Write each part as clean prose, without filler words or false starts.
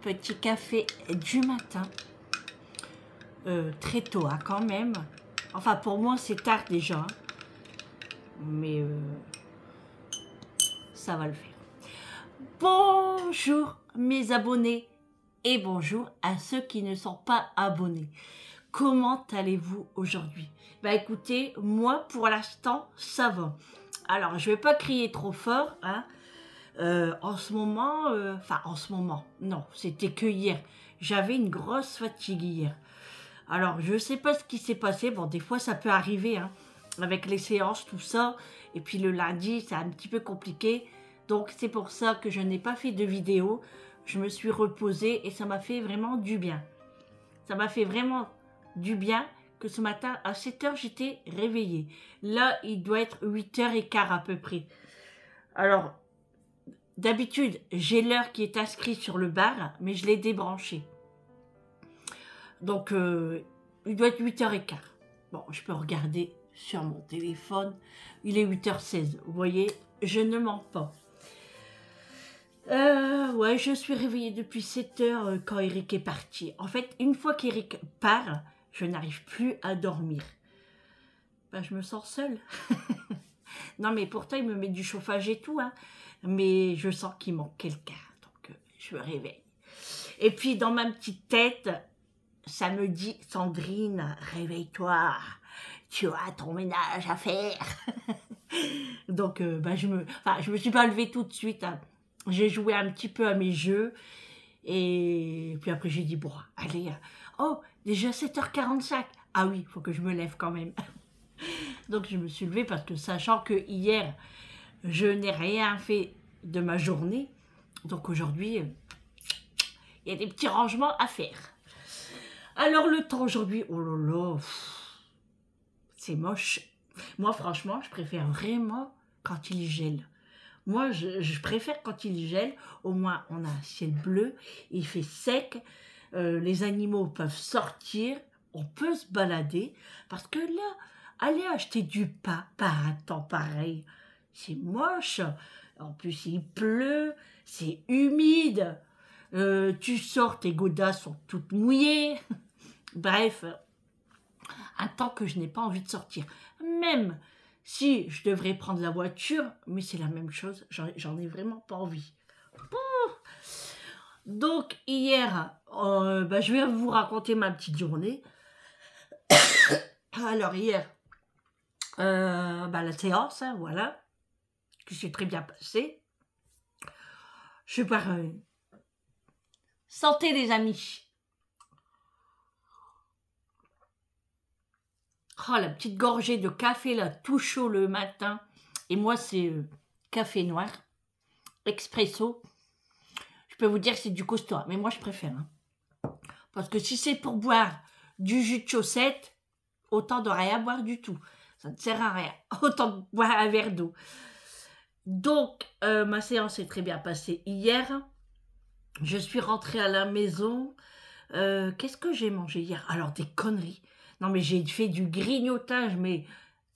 Petit café du matin. Très tôt, hein, quand même. Enfin, pour moi, c'est tard déjà. Mais ça va le faire. Bonjour mes abonnés et bonjour à ceux qui ne sont pas abonnés. Comment allez-vous aujourd'hui? Bah écoutez, moi pour l'instant, ça va. Alors, je vais pas crier trop fort, hein. En ce moment, non, c'était que hier. J'avais une grosse fatigue hier. Alors, je sais pas ce qui s'est passé. Bon, des fois, ça peut arriver, hein, avec les séances, tout ça. Et puis le lundi, c'est un petit peu compliqué. Donc, c'est pour ça que je n'ai pas fait de vidéo. Je me suis reposée et ça m'a fait vraiment du bien. Ça m'a fait vraiment du bien que ce matin, à 7 h, j'étais réveillée. Là, il doit être 8 h 15 à peu près. Alors, d'habitude, j'ai l'heure qui est inscrite sur le bar, mais je l'ai débranchée. Donc, il doit être 8 h 15. Bon, je peux regarder sur mon téléphone. Il est 8 h 16. Vous voyez, je ne mens pas. Ouais, je suis réveillée depuis 7 h quand Eric est parti. En fait, une fois qu'Eric part, je n'arrive plus à dormir. Ben, je me sens seule. Non, mais pourtant, il me met du chauffage et tout, hein. Mais je sens qu'il manque quelqu'un. Donc, je me réveille. Et puis, dans ma petite tête, ça me dit, Sandrine, réveille-toi, tu as ton ménage à faire. Donc, ben, je me suis pas levée tout de suite, hein. J'ai joué un petit peu à mes jeux. Et puis après, j'ai dit, bon, allez, oh, déjà 7 h 45. Ah oui, il faut que je me lève quand même. Donc, je me suis levée parce que sachant que hier, je n'ai rien fait de ma journée. Donc, aujourd'hui, il y a des petits rangements à faire. Alors, le temps aujourd'hui, oh là là, c'est moche. Moi, franchement, je préfère vraiment quand il gèle. Moi, je préfère quand il gèle. Au moins, on a un ciel bleu, il fait sec, les animaux peuvent sortir, on peut se balader. Parce que là, aller acheter du pain par un temps pareil, c'est moche. En plus, il pleut, c'est humide. Tu sors, tes godasses sont toutes mouillées. Bref, un temps que je n'ai pas envie de sortir. Même si je devrais prendre la voiture, mais c'est la même chose, j'en ai vraiment pas envie. Donc hier, je vais vous raconter ma petite journée. Alors hier, la séance, hein, voilà, qui s'est très bien passée. Je pars. Santé les amis. Oh, la petite gorgée de café là, tout chaud le matin. Et moi, c'est café noir, expresso. Je peux vous dire que c'est du costaud, mais moi, je préfère. Hein. Parce que si c'est pour boire du jus de chaussette, autant de rien boire du tout. Ça ne sert à rien. Autant de boire un verre d'eau. Donc, ma séance est très bien passée hier. Je suis rentrée à la maison. Qu'est-ce que j'ai mangé hier? Alors, des conneries. Non, mais j'ai fait du grignotage, mais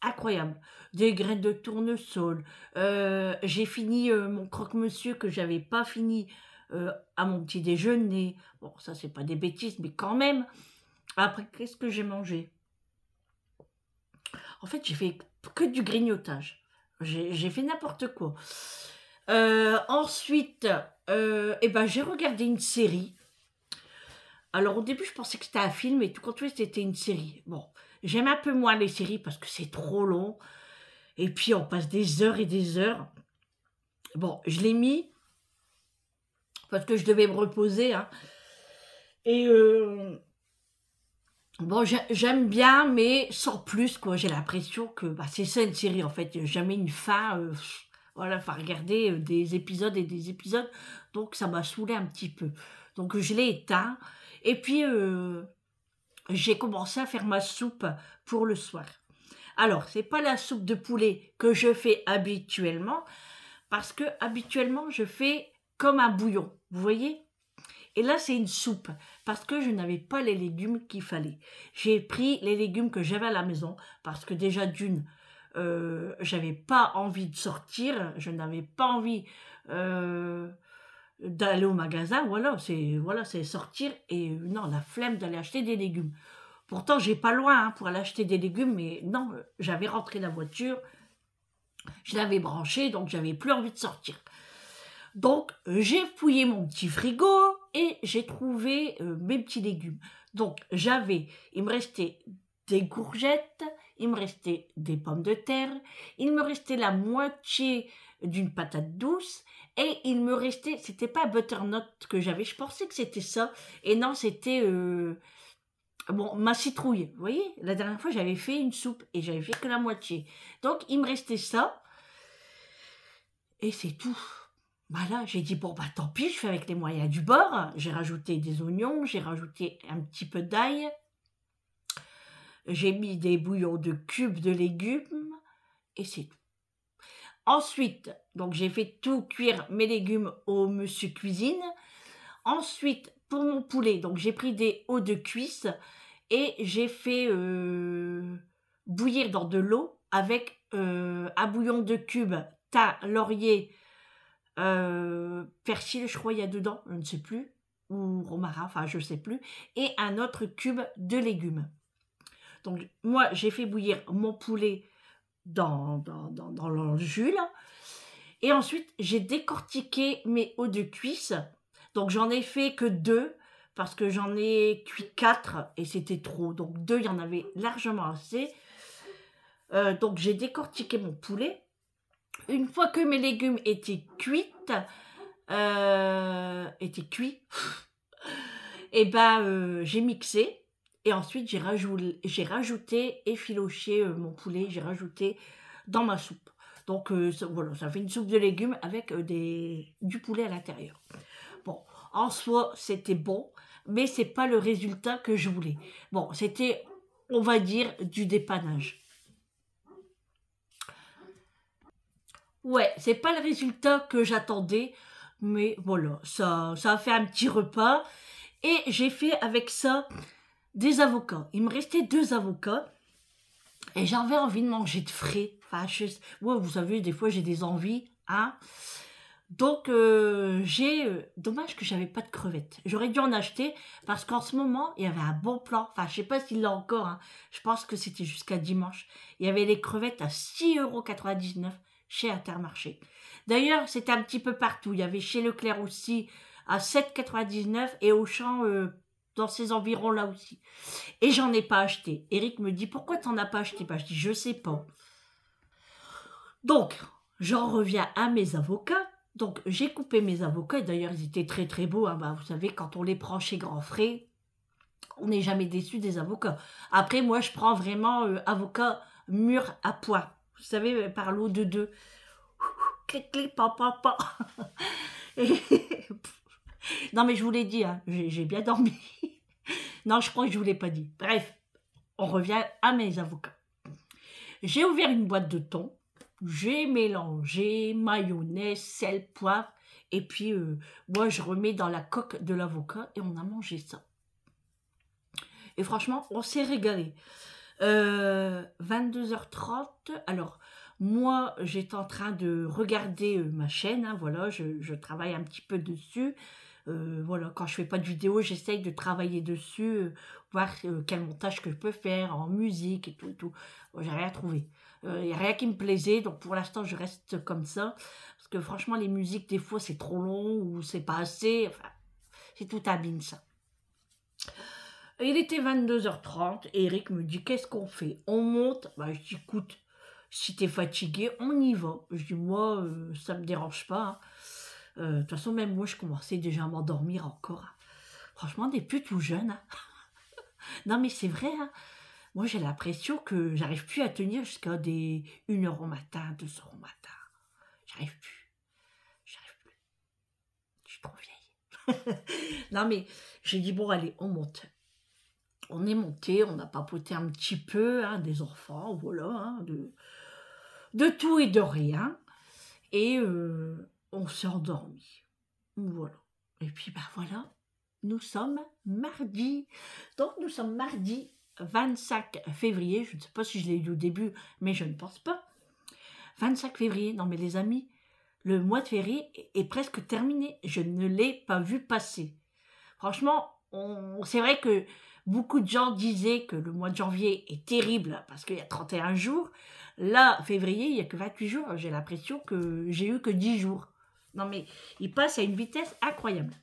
incroyable. Des graines de tournesol. J'ai fini mon croque-monsieur que j'avais pas fini à mon petit déjeuner. Bon, ça, c'est pas des bêtises, mais quand même. Après, qu'est-ce que j'ai mangé? En fait, j'ai fait que du grignotage. J'ai fait n'importe quoi. Ensuite, j'ai regardé une série. Alors au début, je pensais que c'était un film et tout compte fait, c'était une série. Bon, j'aime un peu moins les séries parce que c'est trop long. Et puis on passe des heures et des heures. Bon, je l'ai mis parce que je devais me reposer. Hein. Et bon, j'aime bien, mais sans plus, quoi. J'ai l'impression que c'est ça une série, en fait. Jamais une fin. Voilà, faut regarder des épisodes et des épisodes. Donc ça m'a saoulé un petit peu. Donc je l'ai éteint. Et puis, j'ai commencé à faire ma soupe pour le soir. Alors, c'est pas la soupe de poulet que je fais habituellement, parce que habituellement, je fais comme un bouillon, vous voyez? Et là, c'est une soupe, parce que je n'avais pas les légumes qu'il fallait. J'ai pris les légumes que j'avais à la maison, parce que déjà d'une, j'avais pas envie de sortir, je n'avais pas envie d'aller au magasin, c'est sortir et non, la flemme d'aller acheter des légumes. Pourtant, j'ai pas loin pour aller acheter des légumes, mais non, j'avais rentré la voiture, je l'avais branchée, donc j'avais plus envie de sortir. Donc, j'ai fouillé mon petit frigo et j'ai trouvé mes petits légumes. Donc, il me restait des courgettes, il me restait des pommes de terre, il me restait la moitié d'une patate douce et il me restait, c'était pas butternut que j'avais, je pensais que c'était ça, et non, c'était ma citrouille. Vous voyez, la dernière fois, j'avais fait une soupe et j'avais fait que la moitié. Donc, il me restait ça et c'est tout. Voilà, j'ai dit, bon, tant pis, je fais avec les moyens du bord. J'ai rajouté des oignons, j'ai rajouté un petit peu d'ail. J'ai mis des bouillons de cubes de légumes et c'est tout. Ensuite, donc j'ai fait tout cuire mes légumes au monsieur cuisine. Ensuite, pour mon poulet, donc j'ai pris des os de cuisse et j'ai fait bouillir dans de l'eau avec un bouillon de cubes, thym, laurier, persil, je crois, il y a dedans, je ne sais plus, ou romarin, enfin, je ne sais plus, et un autre cube de légumes. Donc, moi, j'ai fait bouillir mon poulet dans le jus, là. Et ensuite, j'ai décortiqué mes os de cuisse. Donc, j'en ai fait que 2, parce que j'en ai cuit 4, et c'était trop. Donc, 2, il y en avait largement assez. Donc, j'ai décortiqué mon poulet. Une fois que mes légumes étaient cuits, j'ai mixé. Et ensuite, j'ai rajouté effiloché mon poulet, j'ai rajouté dans ma soupe. Donc, ça fait une soupe de légumes avec du poulet à l'intérieur. Bon, en soi, c'était bon, mais c'est pas le résultat que je voulais. Bon, c'était, on va dire, du dépannage. Ouais, c'est pas le résultat que j'attendais, mais voilà, ça a fait un petit repas. Et j'ai fait avec ça des avocats. Il me restait 2 avocats et j'avais envie de manger de frais. Enfin, ouais, vous savez, des fois j'ai des envies, hein. Donc, dommage que j'avais pas de crevettes. J'aurais dû en acheter parce qu'en ce moment, il y avait un bon plan. Enfin, je sais pas s'il l'a encore, hein. Je pense que c'était jusqu'à dimanche. Il y avait les crevettes à 6,99 € chez Intermarché. D'ailleurs, c'était un petit peu partout. Il y avait chez Leclerc aussi à 7,99 € et Auchan dans ces environs-là aussi. Et j'en ai pas acheté. Eric me dit, pourquoi t'en as pas acheté? Je dis, je sais pas. Donc, j'en reviens à mes avocats. Donc, j'ai coupé mes avocats. D'ailleurs, ils étaient très très beaux. Hein. Vous savez, quand on les prend chez Grand Frais, on n'est jamais déçu des avocats. Après, moi, je prends vraiment avocat mûr à point. Vous savez, par l'eau de 2. Clic, clic, pa, pa, pa. Non, mais je vous l'ai dit, hein, j'ai bien dormi. Non, je crois que je ne vous l'ai pas dit. Bref, on revient à mes avocats. J'ai ouvert une boîte de thon. J'ai mélangé mayonnaise, sel, poivre. Et puis, moi, je remets dans la coque de l'avocat et on a mangé ça. Et franchement, on s'est régalé. 22h30. Alors, moi, j'étais en train de regarder ma chaîne. Hein, voilà, je travaille un petit peu dessus. Voilà, quand je fais pas de vidéo, j'essaye de travailler dessus, voir quel montage que je peux faire en musique et tout et tout. Bon, j'ai rien trouvé. Il n'y a rien qui me plaisait, donc pour l'instant, je reste comme ça. Parce que franchement, les musiques, des fois, c'est trop long ou c'est pas assez. Enfin, c'est tout abîme, ça. Il était 22h30 et Eric me dit, qu'est-ce qu'on fait? On monte? Je dis, écoute, si t'es fatigué, on y va. Je dis, moi, ça me dérange pas. Hein. De toute façon, même moi, je commençais déjà à m'endormir encore. Hein. Franchement, des plus tout jeunes. Hein. Non, mais c'est vrai. Hein. Moi, j'ai l'impression que j'arrive plus à tenir jusqu'à des 1h au matin, 2h au matin. J'arrive plus. Je suis trop vieille. Non, mais j'ai dit, bon, allez, on monte. On est monté, on a papoté un petit peu, hein, des enfants, voilà, hein, de tout et de rien. Et on s'est endormi. Voilà. Et puis, voilà, nous sommes mardi. Donc, nous sommes mardi 25 février. Je ne sais pas si je l'ai dit au début, mais je ne pense pas. 25 février. Non, mais les amis, le mois de février est presque terminé. Je ne l'ai pas vu passer. Franchement, c'est vrai que beaucoup de gens disaient que le mois de janvier est terrible parce qu'il y a 31 jours. Là, février, il n'y a que 28 jours. J'ai l'impression que j'ai eu que 10 jours. Non mais, il passe à une vitesse incroyable.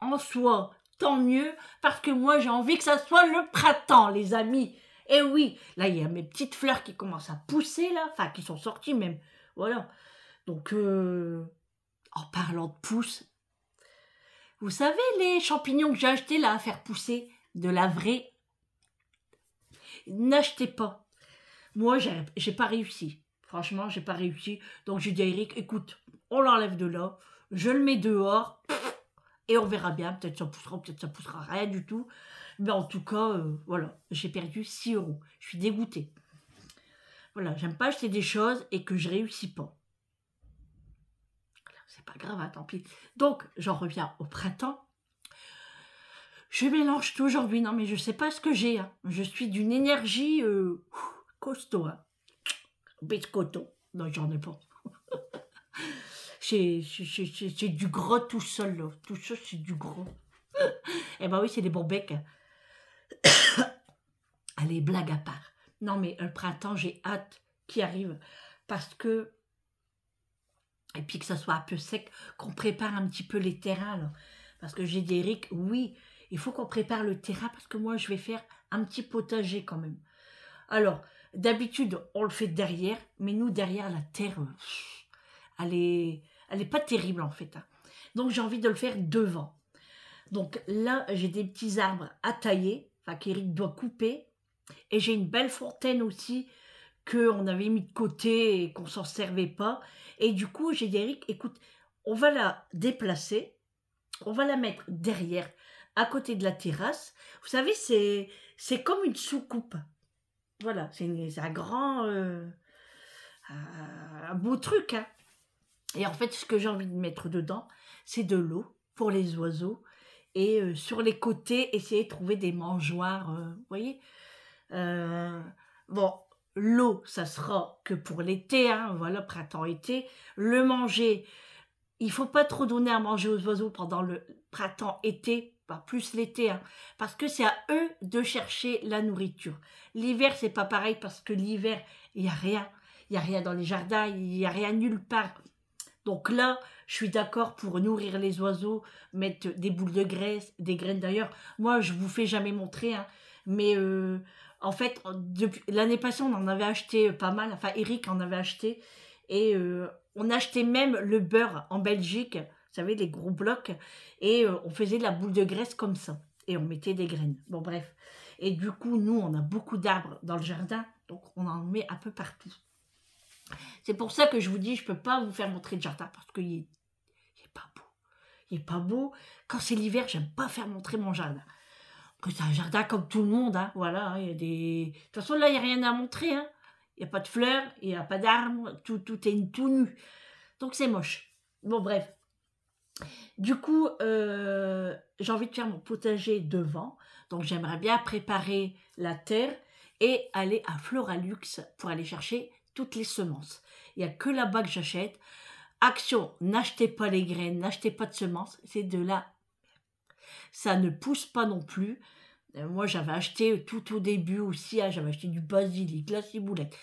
En soi, tant mieux, parce que moi, j'ai envie que ça soit le printemps, les amis. Et oui, là, il y a mes petites fleurs qui commencent à pousser, là. Enfin, qui sont sorties même. Voilà. Donc, en parlant de pousses, vous savez, les champignons que j'ai achetés, là, à faire pousser, de la vraie, n'achetez pas. Moi, j'ai pas réussi. Franchement, j'ai pas réussi. Donc, j'ai dit à Eric, écoute, on l'enlève de là, je le mets dehors, et on verra bien. Peut-être ça poussera rien du tout. Mais en tout cas, voilà, j'ai perdu 6 euros. Je suis dégoûtée. Voilà, j'aime pas acheter des choses et que je réussis pas. C'est pas grave, hein, tant pis. Donc, j'en reviens au printemps. Je mélange tout aujourd'hui. Non, mais je sais pas ce que j'ai. Hein. Je suis d'une énergie costaud. Hein. Biscotto. Non, j'en ai pas. C'est du gros tout seul, là. Tout ça, c'est du gros. Eh ben oui, c'est des bons becs. Allez, blague à part. Non, mais le printemps, j'ai hâte qu'il arrive. Parce que... Et puis que ça soit un peu sec, qu'on prépare un petit peu les terrains, là. Parce que j'ai dit, Eric, oui, il faut qu'on prépare le terrain, parce que moi, je vais faire un petit potager quand même. Alors, d'habitude, on le fait derrière, mais nous, derrière, la terre, elle est pas terrible, en fait. Hein. Donc, j'ai envie de le faire devant. Donc là, j'ai des petits arbres à tailler, enfin qu'Eric doit couper. Et j'ai une belle fontaine aussi qu'on avait mis de côté et qu'on s'en servait pas. Et du coup, j'ai dit à Eric, écoute, on va la déplacer, on va la mettre derrière, à côté de la terrasse. Vous savez, c'est comme une soucoupe. Voilà, c'est un grand, un beau truc. Hein. Et en fait, ce que j'ai envie de mettre dedans, c'est de l'eau pour les oiseaux. Et sur les côtés, essayer de trouver des mangeoires, vous voyez. Bon, l'eau, ça sera que pour l'été, hein, voilà, printemps-été. Le manger, il faut pas trop donner à manger aux oiseaux pendant le printemps-été, pas plus l'été, hein, parce que c'est à eux de chercher la nourriture. L'hiver, c'est pas pareil, parce que l'hiver, il y a rien. Il y a rien dans les jardins, il y a rien nulle part. Donc là, je suis d'accord pour nourrir les oiseaux, mettre des boules de graisse, des graines d'ailleurs. Moi, je vous fais jamais montrer, hein, mais en fait, depuis l'année passée, on en avait acheté pas mal. Enfin, Eric en avait acheté. Et on achetait même le beurre en Belgique, vous savez, les gros blocs. Et on faisait de la boule de graisse comme ça. Et on mettait des graines. Bon, bref. Et du coup, nous, on a beaucoup d'arbres dans le jardin. Donc, on en met un peu partout. C'est pour ça que je vous dis, je ne peux pas vous faire montrer le jardin parce qu'il n'est pas beau. Il n'est pas beau. Quand c'est l'hiver, j'aime pas faire montrer mon jardin. C'est un jardin comme tout le monde, hein. Voilà. Il y a des... De toute façon, là, il n'y a rien à montrer. Hein. Il n'y a pas de fleurs, il n'y a pas d'arbres, tout est tout nu. Donc c'est moche. Bon, bref. Du coup, j'ai envie de faire mon potager devant. Donc j'aimerais bien préparer la terre et aller à Floralux pour aller chercher toutes les semences. Il n'y a que là-bas que j'achète. Action, n'achetez pas les graines, n'achetez pas de semences, c'est de la... Ça ne pousse pas non plus. Moi, j'avais acheté tout au début aussi, hein, j'avais acheté du basilic, la ciboulette,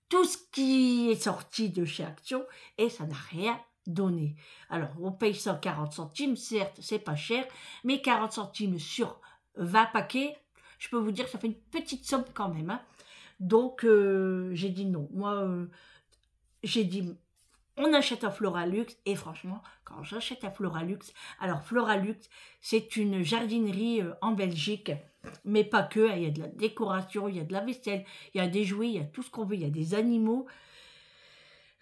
tout ce qui est sorti de chez Action, et ça n'a rien donné. Alors, on paye 140 centimes, certes, c'est pas cher, mais 40 centimes sur 20 paquets, je peux vous dire que ça fait une petite somme quand même. Hein. Donc, j'ai dit non. Moi, j'ai dit, on achète à Floralux. Et franchement, quand j'achète à Floralux, alors Floralux, c'est une jardinerie en Belgique, mais pas que. Il y a de la décoration, il y a de la vaisselle, il y a des jouets, il y a tout ce qu'on veut, il y a des animaux.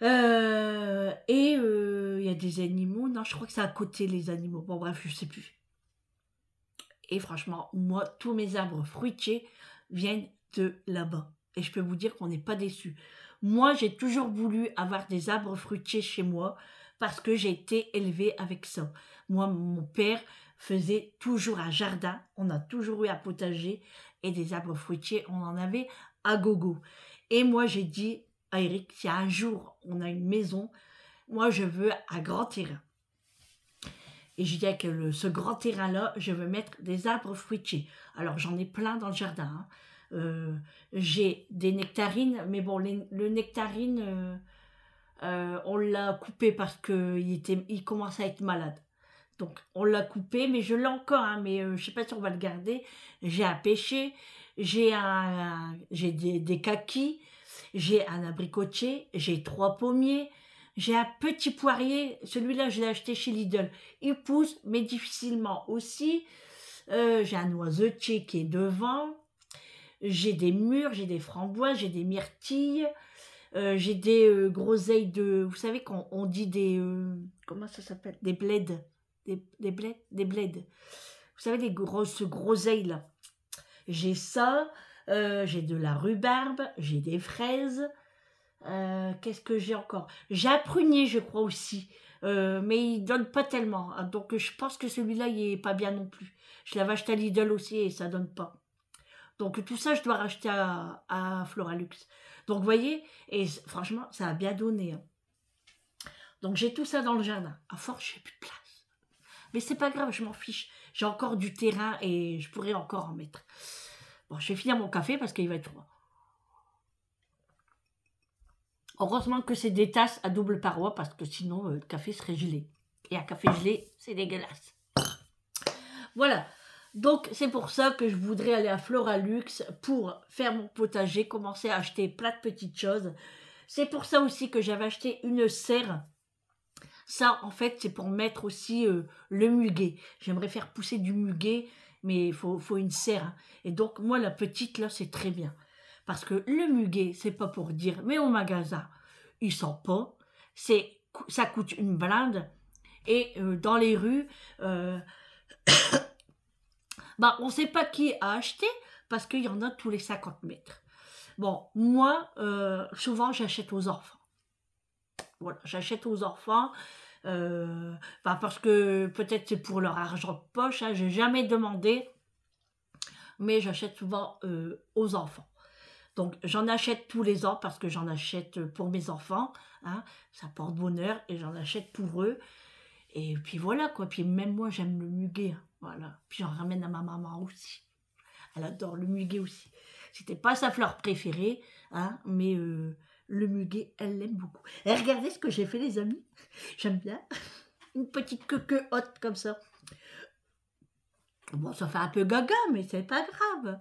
Il y a des animaux. Non, je crois que c'est à côté, les animaux. Bon, bref, je sais plus. Et franchement, moi, tous mes arbres fruitiers viennent de là-bas. Et je peux vous dire qu'on n'est pas déçus. Moi, j'ai toujours voulu avoir des arbres fruitiers chez moi parce que j'ai été élevée avec ça. Moi, mon père faisait toujours un jardin. On a toujours eu un potager et des arbres fruitiers. On en avait à gogo. Et moi, j'ai dit à Eric, si un jour on a une maison, Moi, je veux un grand terrain. Et je dis que ce grand terrain-là, je veux mettre des arbres fruitiers. Alors, j'en ai plein dans le jardin. Hein. J'ai des nectarines, mais bon, le nectarine, on l'a coupé parce qu'il commence à être malade. Donc, on l'a coupé, mais je l'ai encore, hein, mais je ne sais pas si on va le garder. J'ai un pêcher, j'ai des kakis, j'ai un abricotier, j'ai 3 pommiers, j'ai un petit poirier. Celui-là, je l'ai acheté chez Lidl. Il pousse, mais difficilement aussi. J'ai un noisetier qui est devant. J'ai des mûres, j'ai des framboises, j'ai des myrtilles. J'ai des groseilles de... Vous savez qu'on dit des... comment ça s'appelle? Des bleds. Des bleds. Vous savez, les grosses groseilles, là. J'ai ça. J'ai de la rhubarbe. J'ai des fraises. Qu'est-ce que j'ai encore? J'ai un prunier, je crois aussi. Mais il donne pas tellement. Hein, donc, je pense que celui-là, il est pas bien non plus. Je l'avais acheté à Lidl aussi et ça donne pas. Donc, tout ça, je dois racheter à Floralux. Donc, vous voyez, et franchement, ça a bien donné. Hein. Donc, j'ai tout ça dans le jardin. À force, j'ai plus de place. Mais c'est pas grave, je m'en fiche. J'ai encore du terrain et je pourrais encore en mettre. Bon, je vais finir mon café parce qu'il va être froid. Heureusement que c'est des tasses à double paroi parce que sinon, le café serait gelé. Et un café gelé, c'est dégueulasse. Voilà. Donc, c'est pour ça que je voudrais aller à Floralux pour faire mon potager, commencer à acheter plein de petites choses. C'est pour ça aussi que j'avais acheté une serre. Ça, en fait, c'est pour mettre aussi le muguet. J'aimerais faire pousser du muguet, mais il faut une serre. Hein. Et donc, moi, la petite, là, c'est très bien. Parce que le muguet, c'est pas pour dire, mais au magasin, il sent pas. Ça coûte une blinde. Et dans les rues... bah, on ne sait pas qui a acheté parce qu'il y en a tous les 50 mètres. Bon, moi, souvent, j'achète aux enfants. Voilà, j'achète aux enfants parce que peut-être c'est pour leur argent de poche. Hein, je n'ai jamais demandé, mais j'achète souvent aux enfants. Donc, j'en achète tous les ans parce que j'en achète pour mes enfants. Hein, ça porte bonheur et j'en achète pour eux. Et puis voilà, quoi. Puis même moi, j'aime le muguet. Hein, voilà. Puis j'en ramène à ma maman aussi. Elle adore le muguet aussi. C'était pas sa fleur préférée, hein, mais le muguet, elle l'aime beaucoup. Et regardez ce que j'ai fait, les amis. J'aime bien. Une petite queue haute comme ça. Bon, ça fait un peu gaga, mais c'est pas grave.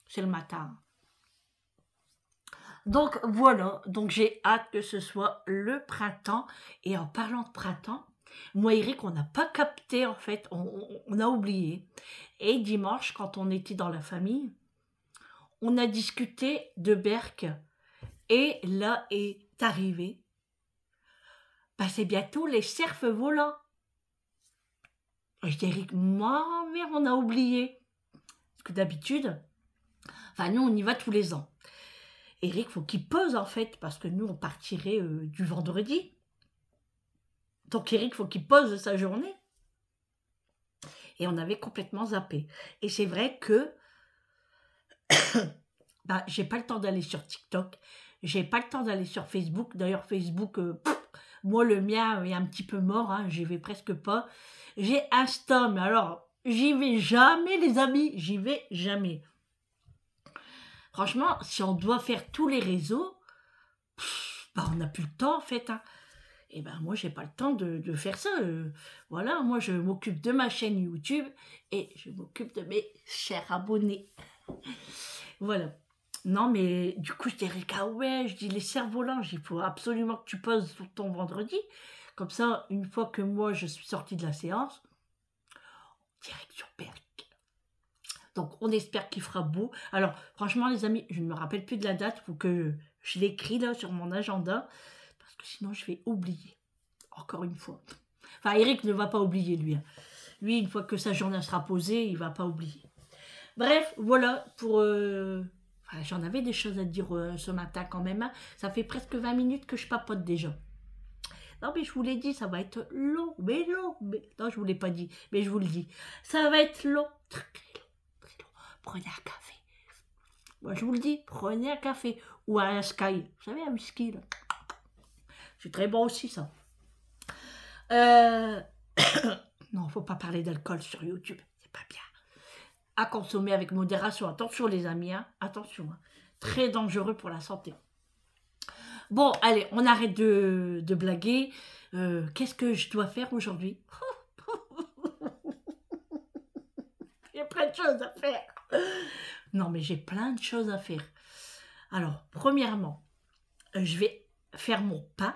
C'est le matin. Donc voilà, donc j'ai hâte que ce soit le printemps. Et en parlant de printemps, moi, Eric, on n'a pas capté, en fait, on a oublié. Et dimanche, quand on était dans la famille, on a discuté de Berck. Et là est arrivé, bah, c'est bientôt les cerfs volants. Et je dis, Eric, moi, mère, on a oublié. Parce que d'habitude, enfin, nous, on y va tous les ans. Eric, faut qu'il pose, en fait, parce que nous, on partirait du vendredi. Donc, Eric, faut qu'il pose sa journée. Et on avait complètement zappé. Et c'est vrai que bah, j'ai pas le temps d'aller sur TikTok. J'ai pas le temps d'aller sur Facebook. D'ailleurs, Facebook, moi, le mien est un petit peu mort. Hein, j'y vais presque pas. J'ai Insta, mais alors, j'y vais jamais, les amis. J'y vais jamais. Franchement, si on doit faire tous les réseaux, bah, on n'a plus le temps, en fait. Hein. Et ben moi, j'ai pas le temps de faire ça. Voilà, moi, je m'occupe de ma chaîne YouTube et je m'occupe de mes chers abonnés. Voilà. Non, mais du coup, je dirais, ah ouais, je dis les cerfs-volants, il faut absolument que tu poses sur ton vendredi. Comme ça, une fois que moi, je suis sortie de la séance, direction Berck. Donc, on espère qu'il fera beau. Alors, franchement, les amis, je ne me rappelle plus de la date. Il faut que je l'écris là sur mon agenda. Parce que sinon, je vais oublier. Encore une fois. Enfin, Eric ne va pas oublier, lui. Hein. Lui, une fois que sa journée sera posée, il ne va pas oublier. Bref, voilà pour... Enfin, j'en avais des choses à dire ce matin quand même. Hein. Ça fait presque 20 minutes que je papote déjà. Non, mais je vous l'ai dit, ça va être long. Mais long. Mais... Non, je ne vous l'ai pas dit. Mais je vous le dis. Ça va être long. Très long. Très long. Prenez un café. Moi, je vous le dis. Prenez un café. Ou un Sky. Vous savez, un whisky, là. C'est très bon aussi, ça. Euh... non, faut pas parler d'alcool sur YouTube. C'est pas bien. À consommer avec modération. Attention, les amis. Hein. Attention. Hein. Très dangereux pour la santé. Bon, allez, on arrête de blaguer. Qu'est-ce que je dois faire aujourd'hui? Il y a plein de choses à faire. Non, mais j'ai plein de choses à faire. Alors, premièrement, je vais faire mon pain.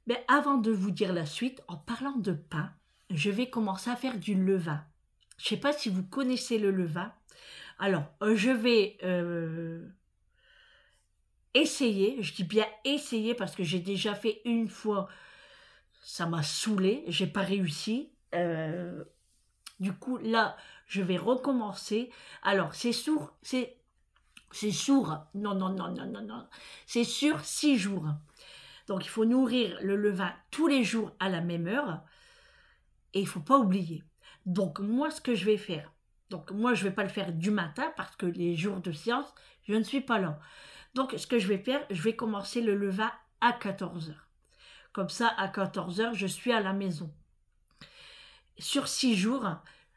Mais avant de vous dire la suite, en parlant de pain, je vais commencer à faire du levain. Je ne sais pas si vous connaissez le levain. Alors, je vais essayer, je dis bien essayer parce que j'ai déjà fait une fois, ça m'a saoulé, j'ai pas réussi. Du coup, là, je vais recommencer. Alors, c'est sourd, c'est non, non, non, non, non, non, c'est sur 6 jours. Donc, il faut nourrir le levain tous les jours à la même heure. Et il ne faut pas oublier. Donc, moi, ce que je vais faire, donc moi, je ne vais pas le faire du matin parce que les jours de séance, je ne suis pas là. Donc, ce que je vais faire, je vais commencer le levain à 14 h. Comme ça, à 14 h, je suis à la maison. Sur 6 jours,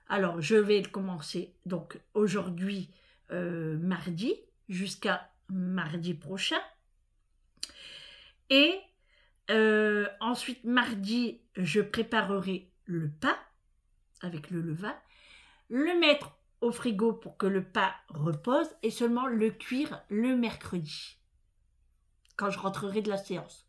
alors, je vais le commencer, donc, aujourd'hui, mardi, jusqu'à mardi prochain. Et ensuite, mardi, je préparerai le pain avec le levain, le mettre au frigo pour que le pain repose et seulement le cuire le mercredi, quand je rentrerai de la séance.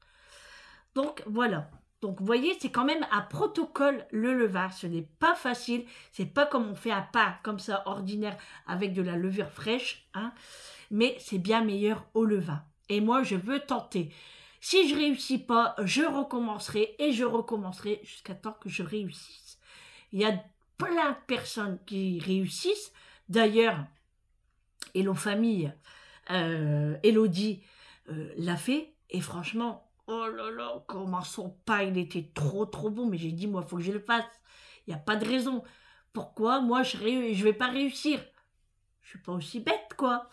Donc, voilà. Donc, vous voyez, c'est quand même un protocole, le levain. Ce n'est pas facile. C'est pas comme on fait un pain comme ça, ordinaire, avec de la levure fraîche, hein, mais c'est bien meilleur au levain. Et moi, je veux tenter. Si je réussis pas, je recommencerai et je recommencerai jusqu'à temps que je réussisse. Il y a plein de personnes qui réussissent. D'ailleurs, Hello Famille, Elodie l'a fait. Et franchement, oh là là, comment son pain, il était trop trop bon. Mais j'ai dit, moi, il faut que je le fasse. Il n'y a pas de raison. Pourquoi moi, je vais pas réussir? Je suis pas aussi bête, quoi.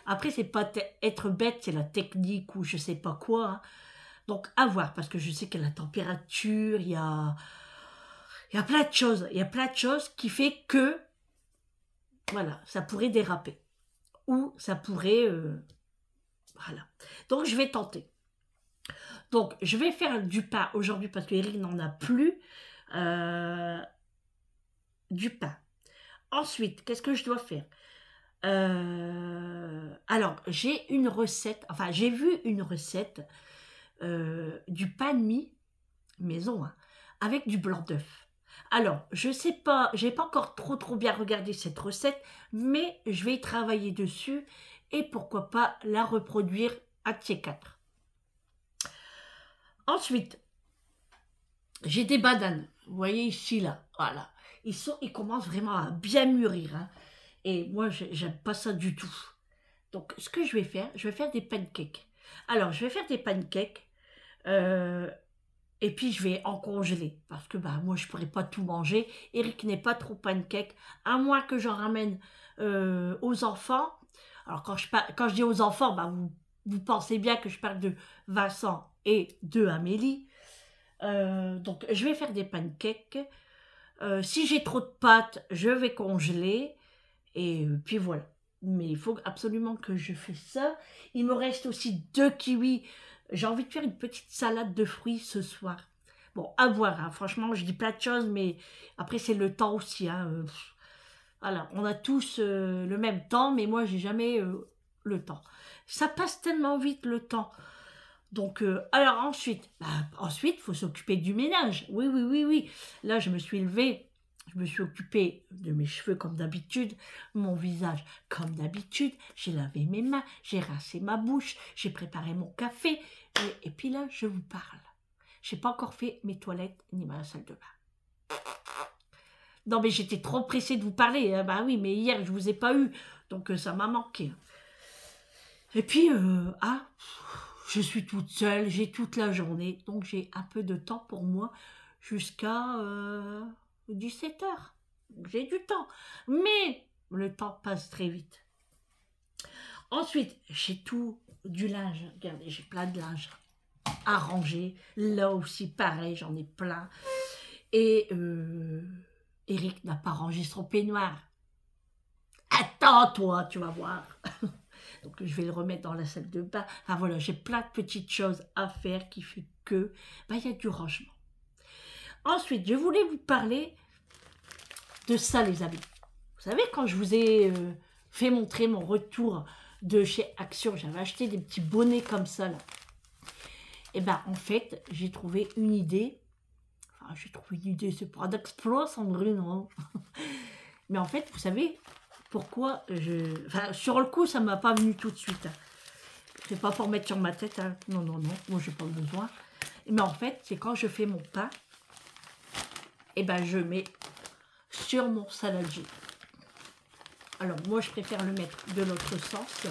Après, c'est pas être bête, c'est la technique ou je sais pas quoi. Hein. Donc, à voir, parce que je sais que la température, il y a plein de choses. Il y a plein de choses qui fait que, voilà, ça pourrait déraper. Ou ça pourrait, voilà. Donc, je vais tenter. Donc, je vais faire du pain aujourd'hui parce que Eric n'en a plus. Du pain. Ensuite, qu'est-ce que je dois faire? Alors, j'ai une recette, enfin, j'ai vu une recette du pain de mie maison, hein, avec du blanc d'œuf. Alors, je sais pas, j'ai pas encore trop bien regardé cette recette, mais je vais y travailler dessus et pourquoi pas la reproduire à de ces quatre. Ensuite, j'ai des bananes, vous voyez ici là, voilà. Ils commencent vraiment à bien mûrir, hein. Et moi, j'aime pas ça du tout. Donc, ce que je vais faire des pancakes. Alors, je vais faire des pancakes. Et puis, je vais en congeler. Parce que bah, moi, je ne pourrais pas tout manger. Eric n'est pas trop pancake. À moins que j'en ramène aux enfants. Alors, quand je dis aux enfants, bah, vous pensez bien que je parle de Vincent et de Amélie. Donc, je vais faire des pancakes. Si j'ai trop de pâtes, je vais congeler. Et puis voilà. Mais il faut absolument que je fasse ça. Il me reste aussi 2 kiwis. J'ai envie de faire une petite salade de fruits ce soir. Bon, à voir. Hein. Franchement, je dis plein de choses, mais après, c'est le temps aussi. Hein. Voilà, on a tous le même temps, mais moi, j'ai jamais le temps. Ça passe tellement vite, le temps. Donc, alors ensuite, il faut s'occuper du ménage. Oui, oui, oui, oui. Là, je me suis levée. Je me suis occupée de mes cheveux comme d'habitude, mon visage comme d'habitude, j'ai lavé mes mains, j'ai rincé ma bouche, j'ai préparé mon café, et puis là, je vous parle. Je n'ai pas encore fait mes toilettes ni ma salle de bain. Non, mais j'étais trop pressée de vous parler. Hein. Bah oui, mais hier, je ne vous ai pas eu, donc ça m'a manqué. Et puis, je suis toute seule, j'ai toute la journée, donc j'ai un peu de temps pour moi jusqu'à 17 h. J'ai du temps, mais le temps passe très vite. Ensuite, j'ai tout du linge. Regardez, j'ai plein de linge. à ranger. Là aussi, pareil, j'en ai plein. Et Eric n'a pas rangé son peignoir. Attends, toi, tu vas voir. Donc, je vais le remettre dans la salle de bain. Enfin, voilà, j'ai plein de petites choses à faire qui fait que, bah, il y a du rangement. Ensuite, je voulais vous parler de ça, les amis. Vous savez, quand je vous ai fait montrer mon retour de chez Action, j'avais acheté des petits bonnets comme ça, là. Et ben, en fait, j'ai trouvé une idée. Enfin, j'ai trouvé une idée, c'est pas d'exploit, Sandrine, non. Mais en fait, vous savez pourquoi je... Enfin, sur le coup, ça ne m'a pas venu tout de suite. C'est pas pour mettre sur ma tête, hein. Non, non, non, moi, j'ai pas besoin. Mais en fait, c'est quand je fais mon pain, et ben, je mets sur mon saladier. Alors, moi, je préfère le mettre de l'autre sens,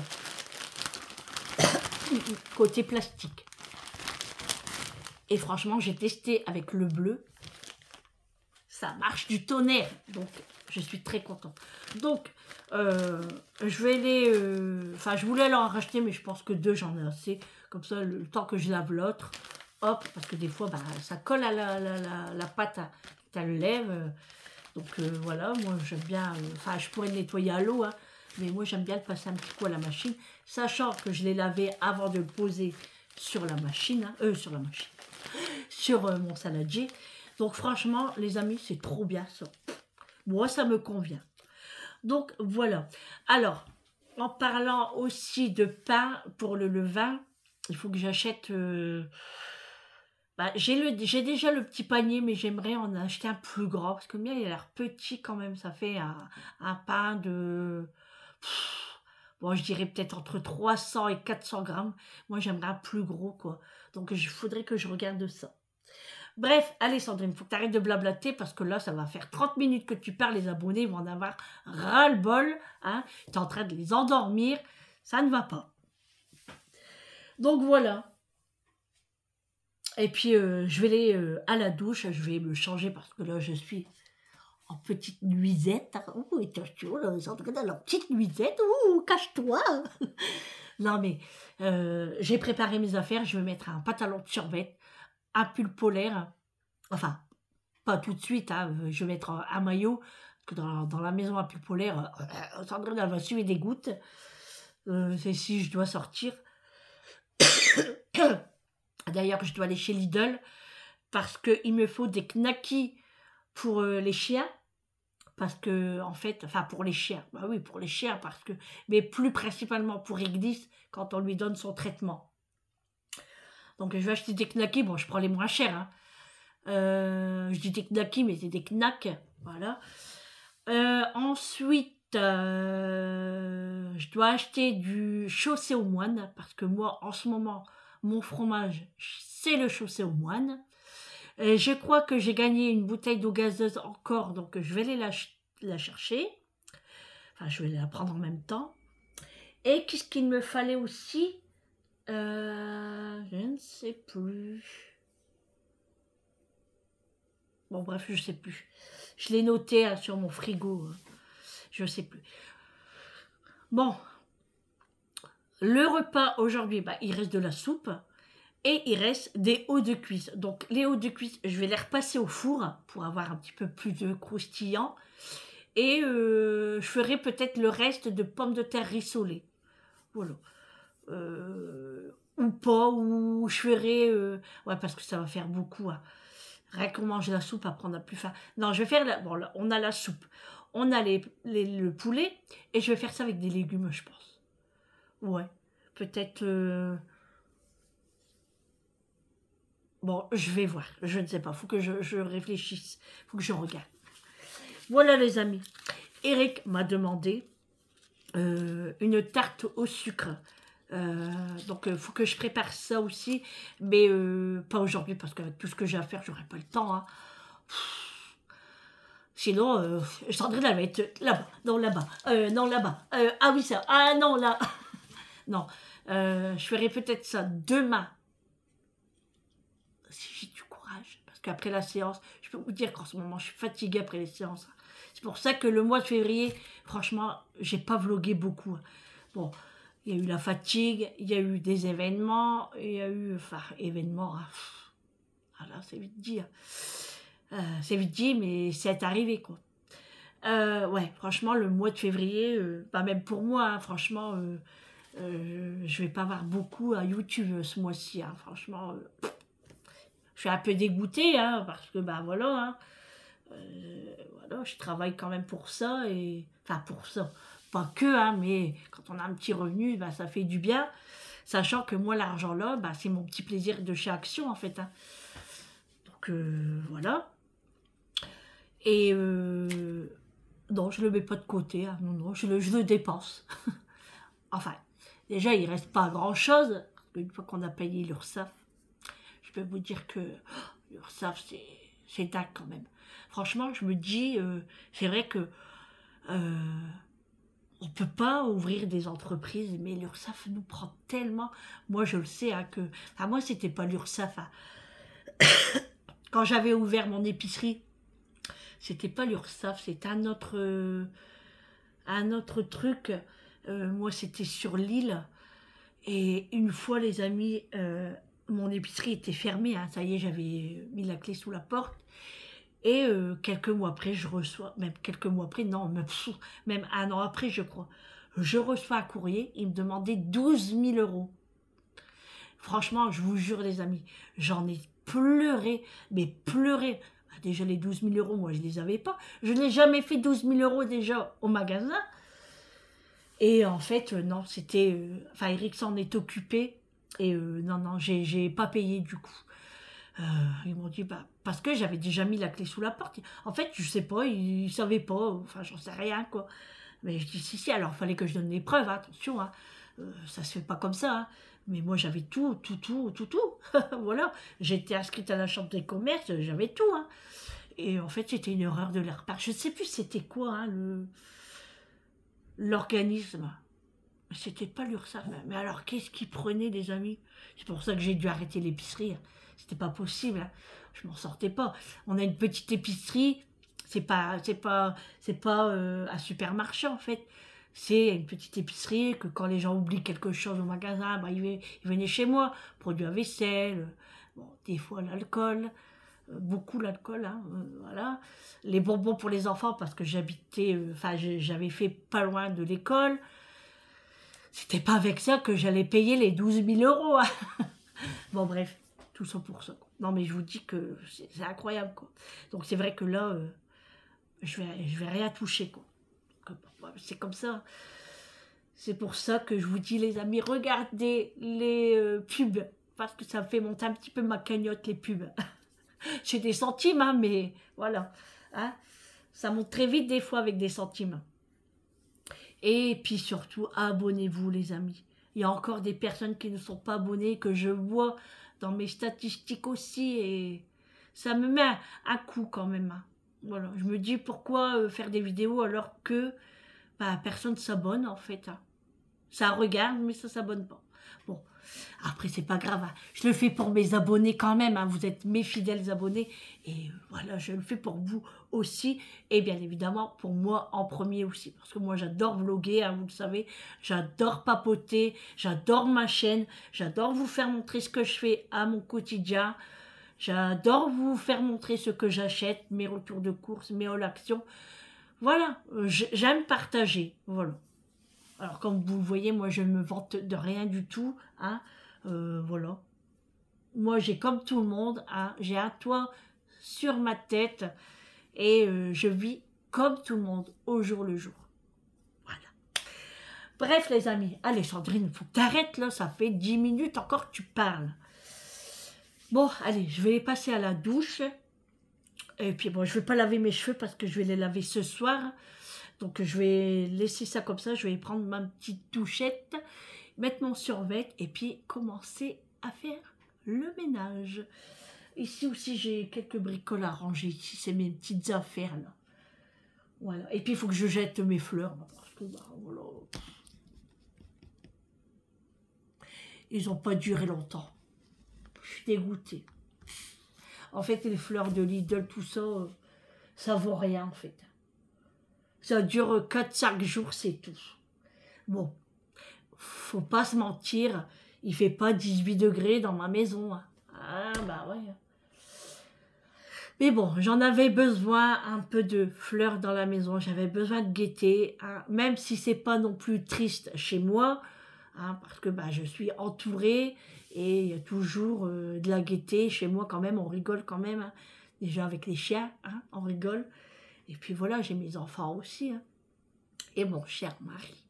côté plastique. Et franchement, j'ai testé avec le bleu. Ça marche du tonnerre. Donc, je suis très contente. Donc, je vais les... Enfin, je voulais leur en racheter, mais je pense que 2, j'en ai assez. Comme ça, le temps que je lave l'autre, hop, parce que des fois, bah, ça colle à la pâte, à le lève. Donc, voilà, moi, j'aime bien... Enfin, je pourrais le nettoyer à l'eau, hein, mais moi, j'aime bien le passer un petit coup à la machine, sachant que je l'ai lavé avant de le poser sur la machine, hein, sur mon saladier. Donc, franchement, les amis, c'est trop bien, ça. Moi, ça me convient. Donc, voilà. Alors, en parlant aussi de pain pour le levain, il faut que j'achète... bah, j'ai déjà le petit panier, mais j'aimerais en acheter un plus grand, parce que le mien, il a l'air petit quand même. Ça fait un pain de... Bon, je dirais peut-être entre 300 et 400 grammes. Moi, j'aimerais un plus gros, quoi. Donc, il faudrait que je regarde ça. Bref, allez Sandrine, il faut que tu arrêtes de blablater parce que là, ça va faire 30 minutes que tu parles, les abonnés vont en avoir ras-le-bol. Hein, tu es en train de les endormir, ça ne va pas. Donc voilà. Et puis, je vais aller à la douche, je vais me changer parce que là, je suis en petite nuisette. Ouh, attention, là, Sandrine, alors, petite nuisette, ouh, cache-toi. Non, mais j'ai préparé mes affaires, je vais mettre un pantalon de survêt, un pull polaire, enfin, pas tout de suite, hein, je vais mettre un maillot, parce que dans la maison à pull polaire, Sandrine, elle va suer des gouttes, c'est si je dois sortir. D'ailleurs, je dois aller chez Lidl, parce qu'il me faut des knackis pour les chiens, parce que, en fait, enfin, pour les chiens, bah oui, pour les chiens, parce que, mais plus principalement pour Ignis, quand on lui donne son traitement. Donc, je vais acheter des knackis, bon, je prends les moins chers, hein. Je dis des knackis, mais c'est des knacks, voilà. Ensuite, je dois acheter du chaussé aux moines, parce que moi, en ce moment, mon fromage, c'est le chaussé aux moines. Je crois que j'ai gagné une bouteille d'eau gazeuse encore, donc je vais aller la chercher. Enfin, je vais la prendre en même temps. Et qu'est-ce qu'il me fallait aussi? Je ne sais plus. Bon, bref, je ne sais plus. Je l'ai noté hein, sur mon frigo. Je ne sais plus. Bon. Le repas aujourd'hui, bah, il reste de la soupe. Et il reste des hauts de cuisse. Donc, les hauts de cuisse, je vais les repasser au four pour avoir un petit peu plus de croustillant. Et je ferai peut-être le reste de pommes de terre rissolées. Voilà. Ou pas, ou je ferai... ouais, parce que ça va faire beaucoup. Hein. Rien qu'on mange la soupe, après on n'a plus faim. Non, je vais faire... Bon, là, on a la soupe. On a le poulet. Et je vais faire ça avec des légumes, je pense. Ouais. Peut-être... Bon, je vais voir. Je ne sais pas. Il faut que je réfléchisse. Il faut que je regarde. Voilà, les amis. Eric m'a demandé une tarte au sucre. Donc, il faut que je prépare ça aussi. Mais pas aujourd'hui, parce qu'avec tout ce que j'ai à faire, j'aurai pas le temps. Hein. Sinon, Sandrine, elle va être là-bas. Non, là-bas. Non, là-bas. Ah oui, ça. Ah non, là. Non. Je ferai peut-être ça demain. Si j'ai du courage. Parce qu'après la séance, je peux vous dire qu'en ce moment, je suis fatiguée après les séances. C'est pour ça que le mois de février, franchement, j'ai pas vlogué beaucoup. Bon, Il y a eu la fatigue, il y a eu des événements, il y a eu, enfin, événements, hein, voilà, c'est vite dit. C'est vite dit, mais c'est arrivé, quoi. Ouais, franchement, le mois de février, pas même pour moi, hein, franchement, je vais pas avoir beaucoup à YouTube ce mois-ci, hein, franchement. Je suis un peu dégoûtée, hein, parce que, bah voilà, hein, voilà, je travaille quand même pour ça, et enfin pour ça, pas que, hein, mais quand on a un petit revenu, bah, ça fait du bien, sachant que moi, l'argent là, bah, c'est mon petit plaisir de chez Action, en fait. Hein. Donc, voilà. Et non, je le mets pas de côté, hein, non, non, je le dépense. Enfin, déjà, il reste pas grand-chose, une fois qu'on a payé l'URSSAF, je peux vous dire que l'URSSAF, c'est dingue quand même. Franchement, je me dis, c'est vrai que on peut pas ouvrir des entreprises, mais l'URSSAF nous prend tellement. Moi, je le sais, hein, que... Enfin, moi, c'était pas l'URSSAF. Hein. Quand j'avais ouvert mon épicerie, c'était pas l'URSSAF, c'était un autre truc. Moi, c'était sur l'île. Et une fois, les amis, mon épicerie était fermée. Hein, ça y est, j'avais mis la clé sous la porte. Et quelques mois après, je reçois, même quelques mois après, non, même un an après, je crois, je reçois un courrier, il me demandait 12 000 euros. Franchement, je vous jure, les amis, j'en ai pleuré, mais pleuré. Déjà, les 12 000 euros, moi, je ne les avais pas. Je n'ai jamais fait 12 000 euros déjà au magasin. Et en fait, non, c'était... Enfin, Eric s'en est occupé. Et non, non, j'ai pas payé du coup. Ils m'ont dit, bah, parce que j'avais déjà mis la clé sous la porte. En fait, je sais pas, ils savaient pas, enfin, j'en sais rien, quoi. Mais je dis, si, alors il fallait que je donne les preuves, hein, attention, hein. Ça se fait pas comme ça, hein. Mais moi, j'avais tout. Voilà, j'étais inscrite à la chambre des commerces, j'avais tout, hein. Et en fait, c'était une erreur de leur part. Je sais plus c'était quoi, hein, l'organisme. C'était pas l'URSSAF. Mais alors, qu'est-ce qu'ils prenaient, les amis? C'est pour ça que j'ai dû arrêter l'épicerie. C'était pas possible. Hein. Je m'en sortais pas. On a une petite épicerie. C'est pas un supermarché, en fait. C'est une petite épicerie que quand les gens oublient quelque chose au magasin, bah, ils venaient chez moi. Produits à vaisselle. Bon, des fois, l'alcool. Beaucoup l'alcool, hein, voilà. Les bonbons pour les enfants parce que j'habitais, enfin, j'avais fait pas loin de l'école. C'était pas avec ça que j'allais payer les 12 000 euros. Hein. Bon, bref, tout ça pour ça. Non, mais je vous dis que c'est incroyable, quoi. Donc, c'est vrai que là, je vais rien toucher, quoi. C'est comme ça. C'est pour ça que je vous dis, les amis, regardez les pubs. Parce que ça me fait monter un petit peu ma cagnotte, les pubs. J'ai des centimes, hein, mais voilà. Hein, ça monte très vite, des fois, avec des centimes. Et puis surtout, abonnez-vous les amis. Il y a encore des personnes qui ne sont pas abonnées, que je vois dans mes statistiques aussi, et ça me met un coup quand même. Hein. Voilà, je me dis pourquoi faire des vidéos alors que bah, personne ne s'abonne en fait. Hein. Ça regarde, mais ça ne s'abonne pas. Bon, après c'est pas grave, hein. Je le fais pour mes abonnés quand même, hein. Vous êtes mes fidèles abonnés, et voilà, je le fais pour vous aussi, et bien évidemment pour moi en premier aussi, parce que moi j'adore vloguer, hein, vous le savez, j'adore papoter, j'adore ma chaîne, j'adore vous faire montrer ce que je fais à mon quotidien, j'adore vous faire montrer ce que j'achète, mes retours de course, mes all actions, voilà, j'aime partager, voilà. Alors, comme vous le voyez, moi, je ne me vante de rien du tout. Hein, voilà. Moi, j'ai comme tout le monde. Hein, j'ai un toit sur ma tête. Et je vis comme tout le monde, au jour le jour. Voilà. Bref, les amis. Allez, Sandrine, il faut que tu arrêtes, là. Ça fait 10 minutes encore que tu parles. Bon, allez, je vais passer à la douche. Et puis, bon, je ne vais pas laver mes cheveux parce que je vais les laver ce soir. Donc je vais laisser ça comme ça, je vais prendre ma petite douchette, mettre mon survêt et puis commencer à faire le ménage. Ici aussi j'ai quelques bricoles à ranger, ici c'est mes petites affaires là. Voilà, et puis il faut que je jette mes fleurs, parce que bah, voilà. Ils n'ont pas duré longtemps. Je suis dégoûtée. En fait les fleurs de Lidl, tout ça, ça vaut rien en fait. Ça dure 4-5 jours, c'est tout. Bon, faut pas se mentir, il fait pas 18 degrés dans ma maison. Hein. Ah bah ouais. Mais bon, j'en avais besoin un peu de fleurs dans la maison, j'avais besoin de gaieté, hein, même si c'est pas non plus triste chez moi, hein, parce que bah, je suis entourée et il y a toujours de la gaieté chez moi quand même, on rigole quand même, hein. Déjà avec les chiens, hein, on rigole. Et puis voilà, j'ai mes enfants aussi, hein, et mon cher mari.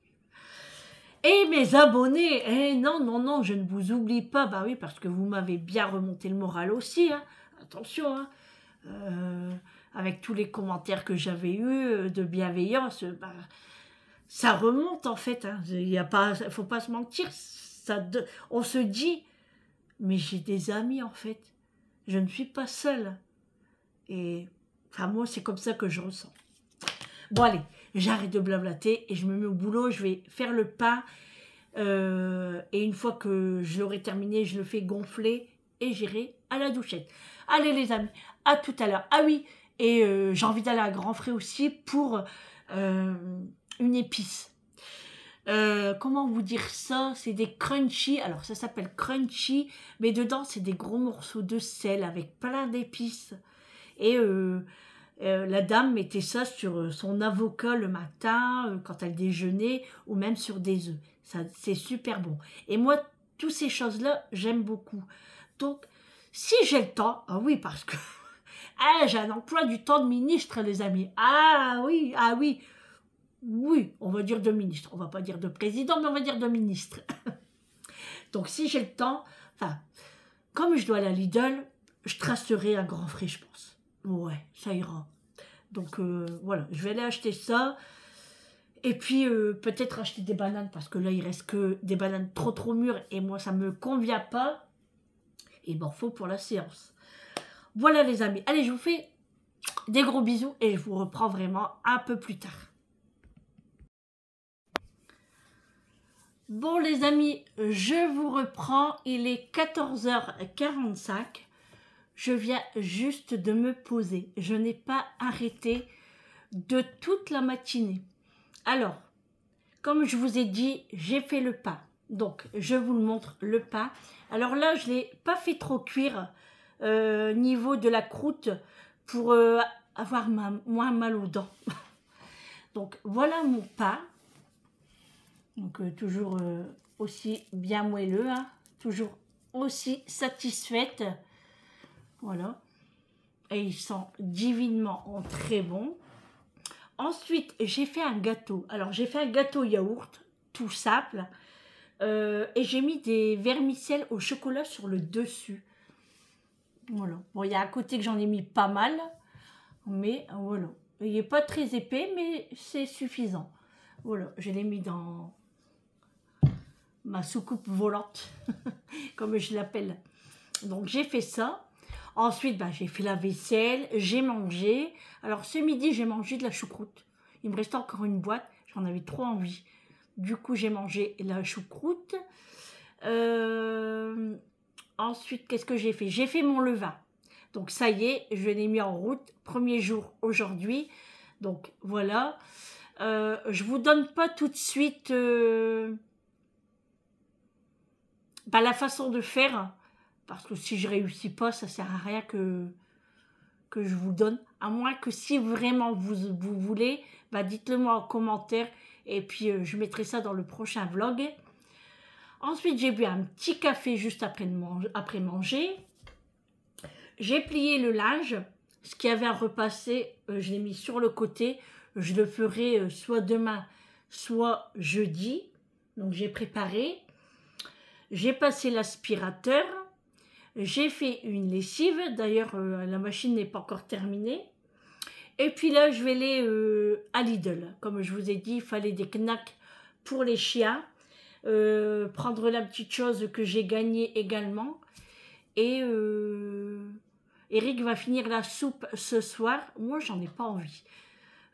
Et mes abonnés, eh non, non, non, je ne vous oublie pas, bah oui, parce que vous m'avez bien remonté le moral aussi, hein. Attention, hein. Avec tous les commentaires que j'avais eus de bienveillance, bah, ça remonte en fait. Hein. Faut pas se mentir. On se dit, mais j'ai des amis en fait. Je ne suis pas seule. Et enfin moi c'est comme ça que je ressens. Bon allez, j'arrête de blablater et je me mets au boulot. Je vais faire le pain. Et une fois que je l'aurai terminé, je le fais gonfler et j'irai à la douchette. Allez les amis, à tout à l'heure. Ah oui, et j'ai envie d'aller à Grand Frais aussi pour une épice. Comment vous dire ça? C'est des crunchy, alors ça s'appelle crunchy, mais dedans c'est des gros morceaux de sel avec plein d'épices. Et la dame mettait ça sur son avocat le matin, quand elle déjeunait, ou même sur des œufs. C'est super bon. Et moi, toutes ces choses-là, j'aime beaucoup. Donc, si j'ai le temps, ah oui, parce que ah, j'ai un emploi du temps de ministre, les amis. Ah oui, ah oui. Oui, on va dire de ministre. On va pas dire de président, mais on va dire de ministre. Donc, si j'ai le temps, enfin, comme je dois aller à Lidl, je tracerai un Grand Frais, je pense. Ouais, ça ira. Donc, voilà, je vais aller acheter ça. Et puis, peut-être acheter des bananes, parce que là, il reste que des bananes trop mûres, et moi, ça me convient pas. Et il m'en faut pour la séance. Voilà, les amis. Allez, je vous fais des gros bisous, et je vous reprends vraiment un peu plus tard. Bon, les amis, je vous reprends. Il est 14h45. Je viens juste de me poser. Je n'ai pas arrêté de toute la matinée. Alors, comme je vous ai dit, j'ai fait le pain. Donc, je vous le montre, le pain. Alors là, je ne l'ai pas fait trop cuire niveau de la croûte pour avoir moins mal aux dents. Donc, voilà mon pain. Donc, toujours aussi bien moelleux, hein, toujours aussi satisfaite. Voilà. Et ils sont divinement très bons. Ensuite, j'ai fait un gâteau. Alors, j'ai fait un gâteau yaourt, tout simple. Et j'ai mis des vermicelles au chocolat sur le dessus. Voilà. Bon, il y a un côté que j'en ai mis pas mal. Mais voilà. Il n'est pas très épais, mais c'est suffisant. Voilà. Je l'ai mis dans ma soucoupe volante, comme je l'appelle. Donc, j'ai fait ça. Ensuite, bah, j'ai fait la vaisselle, j'ai mangé. Alors, ce midi, j'ai mangé de la choucroute. Il me restait encore une boîte. J'en avais trop envie. Du coup, j'ai mangé la choucroute. Ensuite, qu'est-ce que j'ai fait? J'ai fait mon levain. Donc, ça y est, je l'ai mis en route. Premier jour aujourd'hui. Donc, voilà. Je vous donne pas tout de suite bah, la façon de faire. Parce que si je réussis pas, ça sert à rien que je vous donne. À moins que si vraiment vous voulez, bah dites-le moi en commentaire. Et puis je mettrai ça dans le prochain vlog. Ensuite, j'ai bu un petit café juste après manger. J'ai plié le linge. Ce qui avait à repasser, je l'ai mis sur le côté. Je le ferai soit demain, soit jeudi. Donc j'ai préparé. J'ai passé l'aspirateur. J'ai fait une lessive, d'ailleurs la machine n'est pas encore terminée. Et puis là, je vais aller à Lidl. Comme je vous ai dit, il fallait des knacks pour les chiens. Prendre la petite chose que j'ai gagnée également. Et Eric va finir la soupe ce soir. Moi, j'en ai pas envie.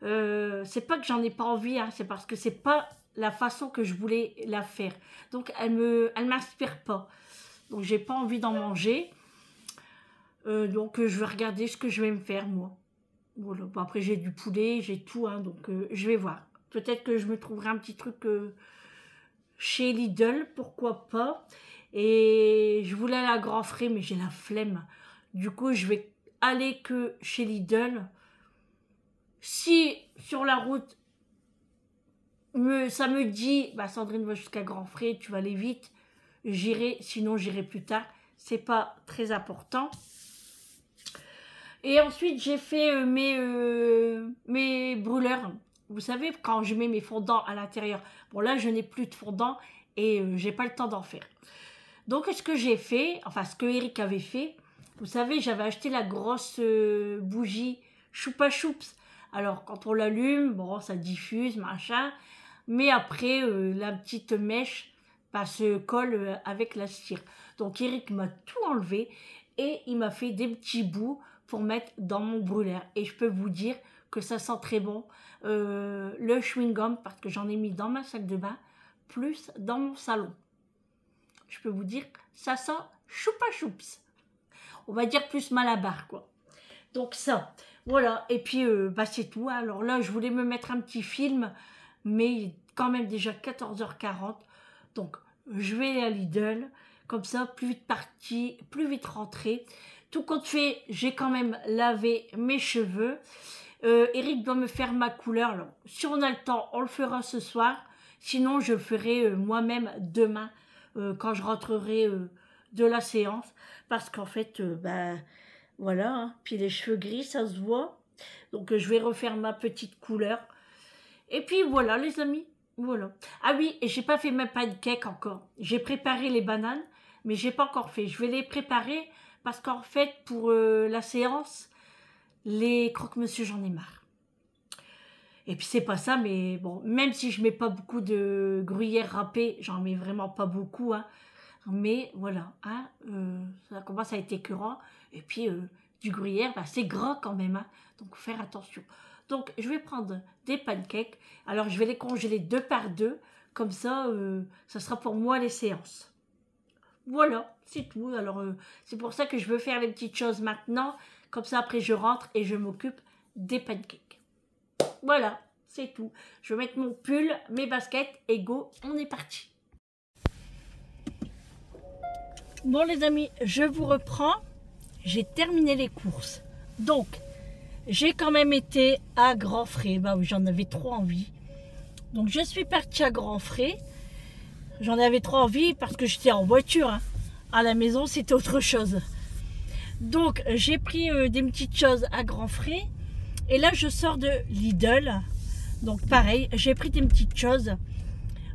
C'est pas que j'en ai pas envie, hein, c'est parce que c'est pas la façon que je voulais la faire. Donc, elle m'inspire pas. Donc, j'ai pas envie d'en manger. Donc, je vais regarder ce que je vais me faire, moi. Voilà. Bon, après, j'ai du poulet, j'ai tout. Hein, donc, je vais voir. Peut-être que je me trouverai un petit truc chez Lidl, pourquoi pas. Et je voulais aller à Grand Frais, mais j'ai la flemme. Du coup, je vais aller que chez Lidl. Si sur la route, ça me dit, bah Sandrine va jusqu'à Grand Frais, tu vas aller vite, j'irai, sinon j'irai plus tard. C'est pas très important. Et ensuite, j'ai fait mes brûleurs. Vous savez, quand je mets mes fondants à l'intérieur. Bon, là, je n'ai plus de fondant et j'ai pas le temps d'en faire. Donc, ce que j'ai fait, enfin, ce que Eric avait fait, vous savez, j'avais acheté la grosse bougie Choupa Choups. Alors, quand on l'allume, bon, ça diffuse, machin. Mais après, la petite mèche se colle avec la cire. Donc, Eric m'a tout enlevé et il m'a fait des petits bouts pour mettre dans mon brûleur. Et je peux vous dire que ça sent très bon. Le chewing-gum, parce que j'en ai mis dans ma salle de bain, plus dans mon salon. Je peux vous dire, ça sent Choupa Choups. On va dire plus Malabar, quoi. Donc ça, voilà. Et puis, bah, c'est tout. Alors là, je voulais me mettre un petit film, mais il est quand même déjà 14h40. Donc, je vais aller à Lidl. Comme ça, plus vite parti, plus vite rentré. Tout compte fait, j'ai quand même lavé mes cheveux. Eric doit me faire ma couleur. Alors, si on a le temps, on le fera ce soir. Sinon, je le ferai moi-même demain, quand je rentrerai de la séance. Parce qu'en fait, ben, voilà. Hein. Puis les cheveux gris, ça se voit. Donc, je vais refaire ma petite couleur. Et puis, voilà, les amis. Voilà. Ah oui, et j'ai pas fait mes pancakes encore. J'ai préparé les bananes, mais j'ai pas encore fait. Je vais les préparer parce qu'en fait, pour la séance, les croque-monsieur, j'en ai marre. Et puis c'est pas ça, mais bon, même si je mets pas beaucoup de gruyère râpée, j'en mets vraiment pas beaucoup, hein. Mais voilà, hein, ça commence à être écœurant. Et puis du gruyère, bah, c'est gras quand même, hein. Donc faire attention. Donc je vais prendre des pancakes. Alors je vais les congeler 2 par 2. Comme ça, ça sera pour moi les séances. Voilà, c'est tout. Alors c'est pour ça que je veux faire les petites choses maintenant. Comme ça après je rentre et je m'occupe des pancakes. Voilà, c'est tout. Je vais mettre mon pull, mes baskets et go, on est parti. Bon les amis, je vous reprends. J'ai terminé les courses. Donc, j'ai quand même été à Grand Frais. Bah oui, j'en avais trop envie. Donc, je suis partie à Grand Frais. J'en avais trop envie parce que j'étais en voiture. Hein. À la maison, c'était autre chose. Donc, j'ai pris des petites choses à Grand Frais. Et là, je sors de Lidl. Donc, pareil, j'ai pris des petites choses.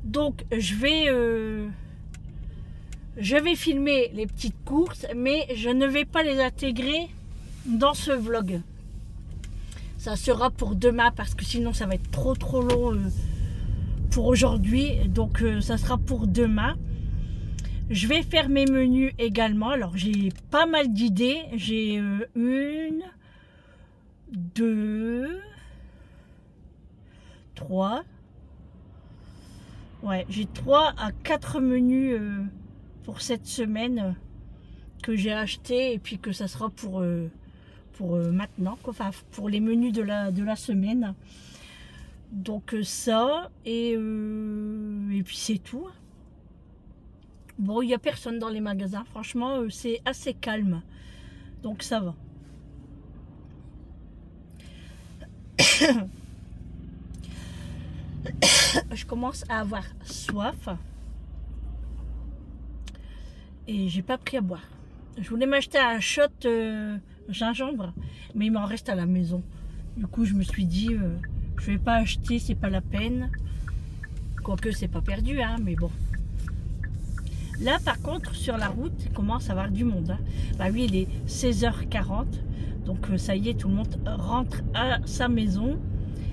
Donc, je vais filmer les petites courses, mais je ne vais pas les intégrer dans ce vlog. Ça sera pour demain parce que sinon ça va être trop long pour aujourd'hui. Donc ça sera pour demain. Je vais faire mes menus également. Alors j'ai pas mal d'idées. J'ai 1, 2, 3. Ouais, j'ai 3 à 4 menus pour cette semaine que j'ai acheté et puis que ça sera pour maintenant, quoi. Enfin pour les menus de la semaine. Donc ça et puis c'est tout. Bon, il n'y a personne dans les magasins, franchement c'est assez calme, donc ça va. Je commence à avoir soif et j'ai pas pris à boire. Je voulais m'acheter un shot gingembre, mais il m'en reste à la maison. Du coup, je me suis dit, je vais pas acheter, c'est pas la peine. Quoique, c'est pas perdu, hein, mais bon. Là, par contre, sur la route, il commence à avoir du monde. Hein. Bah oui, il est 16h40. Donc, ça y est, tout le monde rentre à sa maison.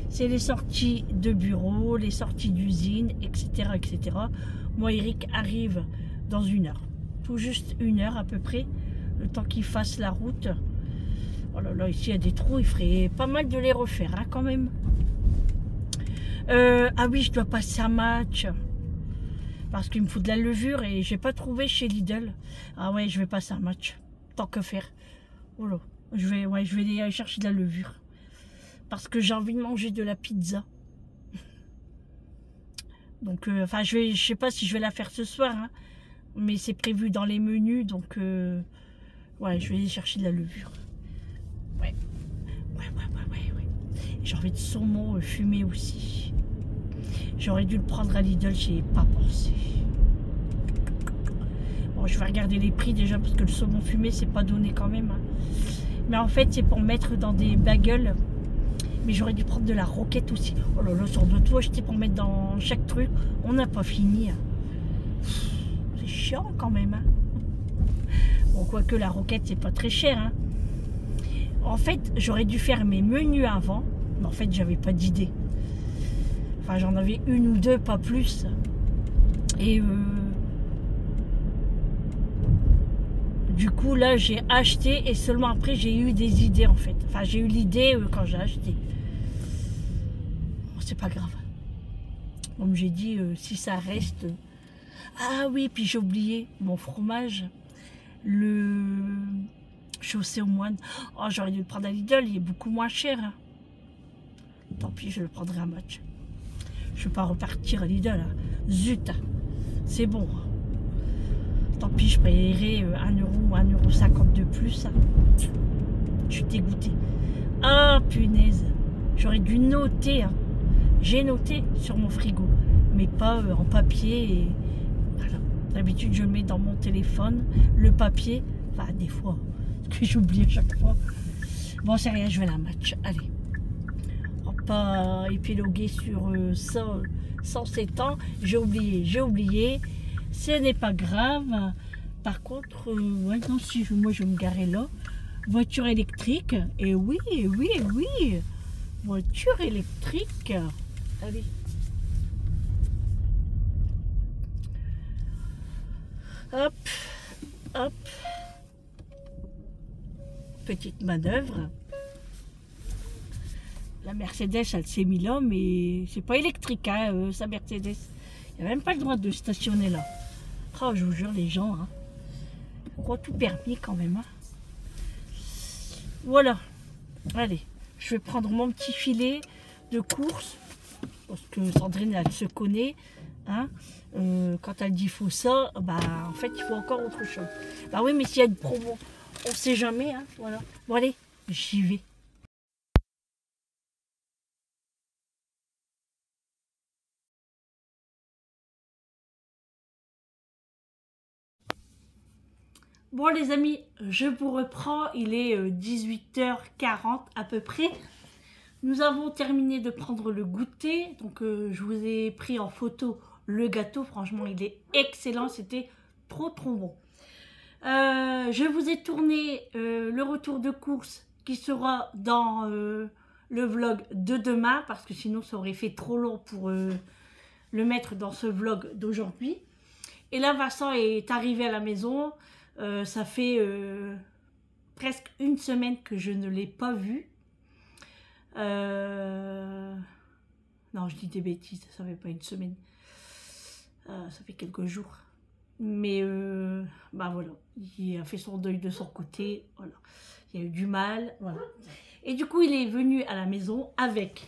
C'est les sorties de bureau, les sorties d'usine, etc., etc. Moi, Eric arrive dans 1 heure. Tout juste 1 heure à peu près. Le temps qu'il fasse la route. Oh là là, ici, il y a des trous. Il ferait pas mal de les refaire, hein, quand même. Ah oui, je dois passer un match. Parce qu'il me faut de la levure et j'ai pas trouvé chez Lidl. Ah ouais, je vais passer un match. Tant que faire. Oh là. Je vais aller chercher de la levure. Parce que j'ai envie de manger de la pizza. Donc, enfin, je sais pas si je vais la faire ce soir, hein, mais c'est prévu dans les menus, donc ouais, je vais aller chercher de la levure. Ouais, ouais. J'ai envie de saumon fumé aussi. J'aurais dû le prendre à Lidl, j'y ai pas pensé. Bon, je vais regarder les prix déjà, parce que le saumon fumé, c'est pas donné quand même. Hein. Mais en fait, c'est pour mettre dans des bagels. Mais j'aurais dû prendre de la roquette aussi. Oh là là, ça doit tout acheter pour mettre dans chaque truc. On n'a pas fini. Hein. C'est chiant quand même. Hein. Bon, quoique la roquette, c'est pas très cher. Hein. En fait, j'aurais dû faire mes menus avant. Mais en fait, j'avais pas d'idée. Enfin, j'en avais une ou deux, pas plus. Et du coup, là, j'ai acheté et seulement après, j'ai eu des idées, en fait. Enfin, j'ai eu l'idée quand j'ai acheté. Bon, c'est pas grave. Comme j'ai dit, si ça reste... Ah oui, puis j'ai oublié mon fromage. Le chaussé aux moines. Oh, j'aurais dû le prendre à Lidl, il est beaucoup moins cher. Hein. Tant pis, je le prendrai à Match. Je ne vais pas repartir à Lidl. Hein. Zut, c'est bon. Tant pis, je paierai 1 euro ou 1,50 € de plus. Hein. Je suis dégoûtée. Ah, punaise. J'aurais dû noter. Hein. J'ai noté sur mon frigo, mais pas en papier. Et... Voilà. D'habitude, je mets dans mon téléphone le papier. Enfin, des fois, parce que j'oublie à chaque fois. Bon, c'est rien, je vais la Match. Allez. On va pas épiloguer sur ça sans 7 ans. J'ai oublié. Ce n'est pas grave. Par contre, ouais, non, si moi je vais me garer là. Voiture électrique. Et oui. Voiture électrique. Allez. Hop. Petite manœuvre. La Mercedes, elle s'est mise là, mais c'est pas électrique, hein, sa Mercedes. Il n'y a même pas le droit de stationner là. Oh, je vous jure, les gens, hein. On croit tout permis quand même. Hein. Voilà. Allez, je vais prendre mon petit filet de course. Parce que Sandrine, elle se connaît. Hein. Quand elle dit faut ça, bah en fait, il faut encore autre chose. Bah oui, mais s'il y a une promo, on sait jamais. Hein, voilà. Bon, allez, j'y vais. Bon les amis, je vous reprends, il est 18h40 à peu près. Nous avons terminé de prendre le goûter, donc je vous ai pris en photo le gâteau, franchement il est excellent, c'était trop bon. Je vous ai tourné le retour de course qui sera dans le vlog de demain, parce que sinon ça aurait fait trop long pour le mettre dans ce vlog d'aujourd'hui. Et là Vincent est arrivé à la maison. Ça fait presque une semaine que je ne l'ai pas vu. Non, je dis des bêtises, ça fait pas une semaine. Ça fait quelques jours. Mais bah voilà, il a fait son deuil de son côté. Voilà. Il y a eu du mal. Voilà. Et du coup, il est venu à la maison avec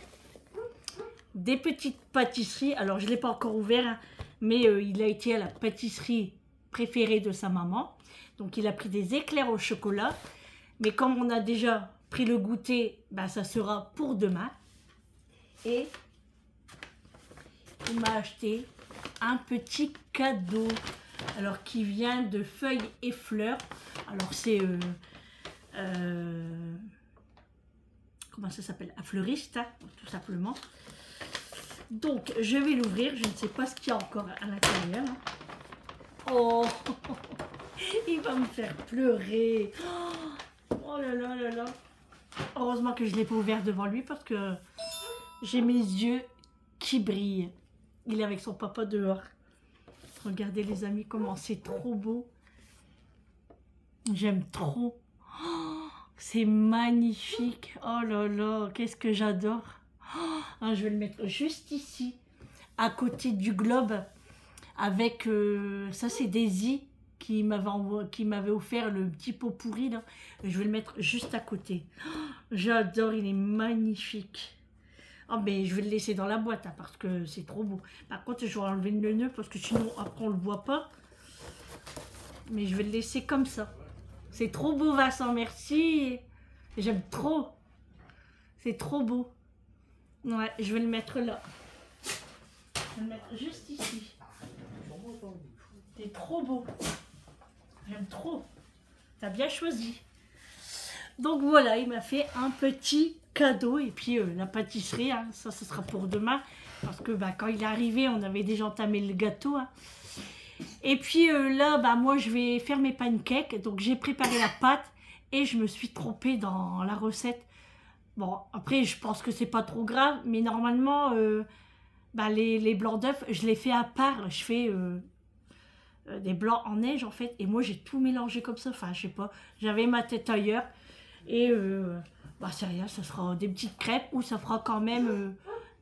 des petites pâtisseries. Alors, je ne l'ai pas encore ouvert, hein, mais il a été à la pâtisserie préférée de sa maman. Donc il a pris des éclairs au chocolat. Mais comme on a déjà pris le goûter, bah, ça sera pour demain. Et il m'a acheté un petit cadeau. Alors qui vient de Feuilles et Fleurs. Alors c'est... comment ça s'appelle? Un fleuriste, hein, tout simplement. Donc je vais l'ouvrir. Je ne sais pas ce qu'il y a encore à l'intérieur. Hein. Oh, il va me faire pleurer. Oh là là. Heureusement que je ne l'ai pas ouvert devant lui parce que j'ai mes yeux qui brillent. Il est avec son papa dehors. Regardez les amis comment c'est trop beau. J'aime trop. Oh, c'est magnifique. Oh là là, qu'est-ce que j'adore. Oh, je vais le mettre juste ici, à côté du globe. Avec, ça c'est Daisy qui m'avait offert le petit pot pourri là. Je vais le mettre juste à côté. Oh, j'adore, il est magnifique. Oh, mais je vais le laisser dans la boîte, hein, parce que c'est trop beau. Par contre, je vais enlever le nœud, parce que sinon, après, on le voit pas. Mais je vais le laisser comme ça. C'est trop beau, Vincent, merci. J'aime trop. C'est trop beau. Ouais, je vais le mettre là. Je vais le mettre juste ici. C'est trop beau. J'aime trop. T'as bien choisi. Donc voilà, il m'a fait un petit cadeau. Et puis la pâtisserie, hein, ça, ce sera pour demain. Parce que bah, quand il est arrivé, on avait déjà entamé le gâteau. Hein. Et puis là, bah, moi, je vais faire mes pancakes. Donc j'ai préparé la pâte et je me suis trompée dans la recette. Bon, après, je pense que c'est pas trop grave. Mais normalement, bah, les blancs d'œufs, je les fais à part. Je fais des blancs en neige, en fait. Et moi, j'ai tout mélangé comme ça. Enfin, je sais pas. J'avais ma tête ailleurs. Et bah, c'est rien, ça sera des petites crêpes ou ça fera quand même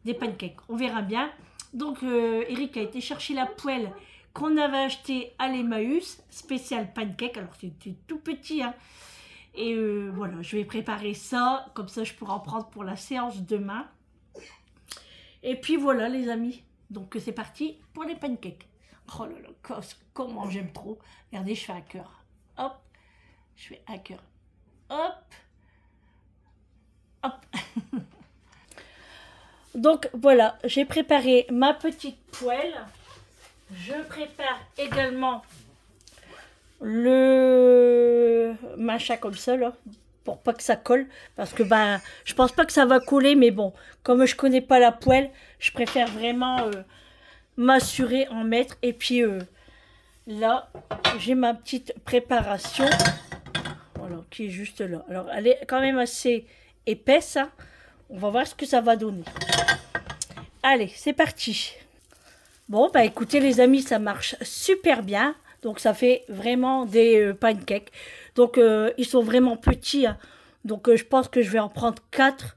des pancakes. On verra bien. Donc, Eric a été chercher la poêle qu'on avait achetée à l'Emmaüs, spécial pancake. Alors, c'était tout petit, hein. Et voilà, je vais préparer ça. Comme ça, je pourrai en prendre pour la séance demain. Et puis, voilà, les amis. Donc, c'est parti pour les pancakes. Oh là là, comment j'aime trop. Regardez, je fais un cœur. Hop, je fais un cœur. Hop, hop. Donc voilà, j'ai préparé ma petite poêle. Je prépare également le machin comme ça là, pour pas que ça colle, parce que bah je pense pas que ça va coller, mais bon, comme je connais pas la poêle, je préfère vraiment m'assurer en mettre. Et puis là, j'ai ma petite préparation. Voilà, qui est juste là. Alors, elle est quand même assez épaisse. Hein. On va voir ce que ça va donner. Allez, c'est parti. Bon, bah écoutez les amis, ça marche super bien. Donc, ça fait vraiment des pancakes. Donc, ils sont vraiment petits. Hein. Donc, je pense que je vais en prendre 4,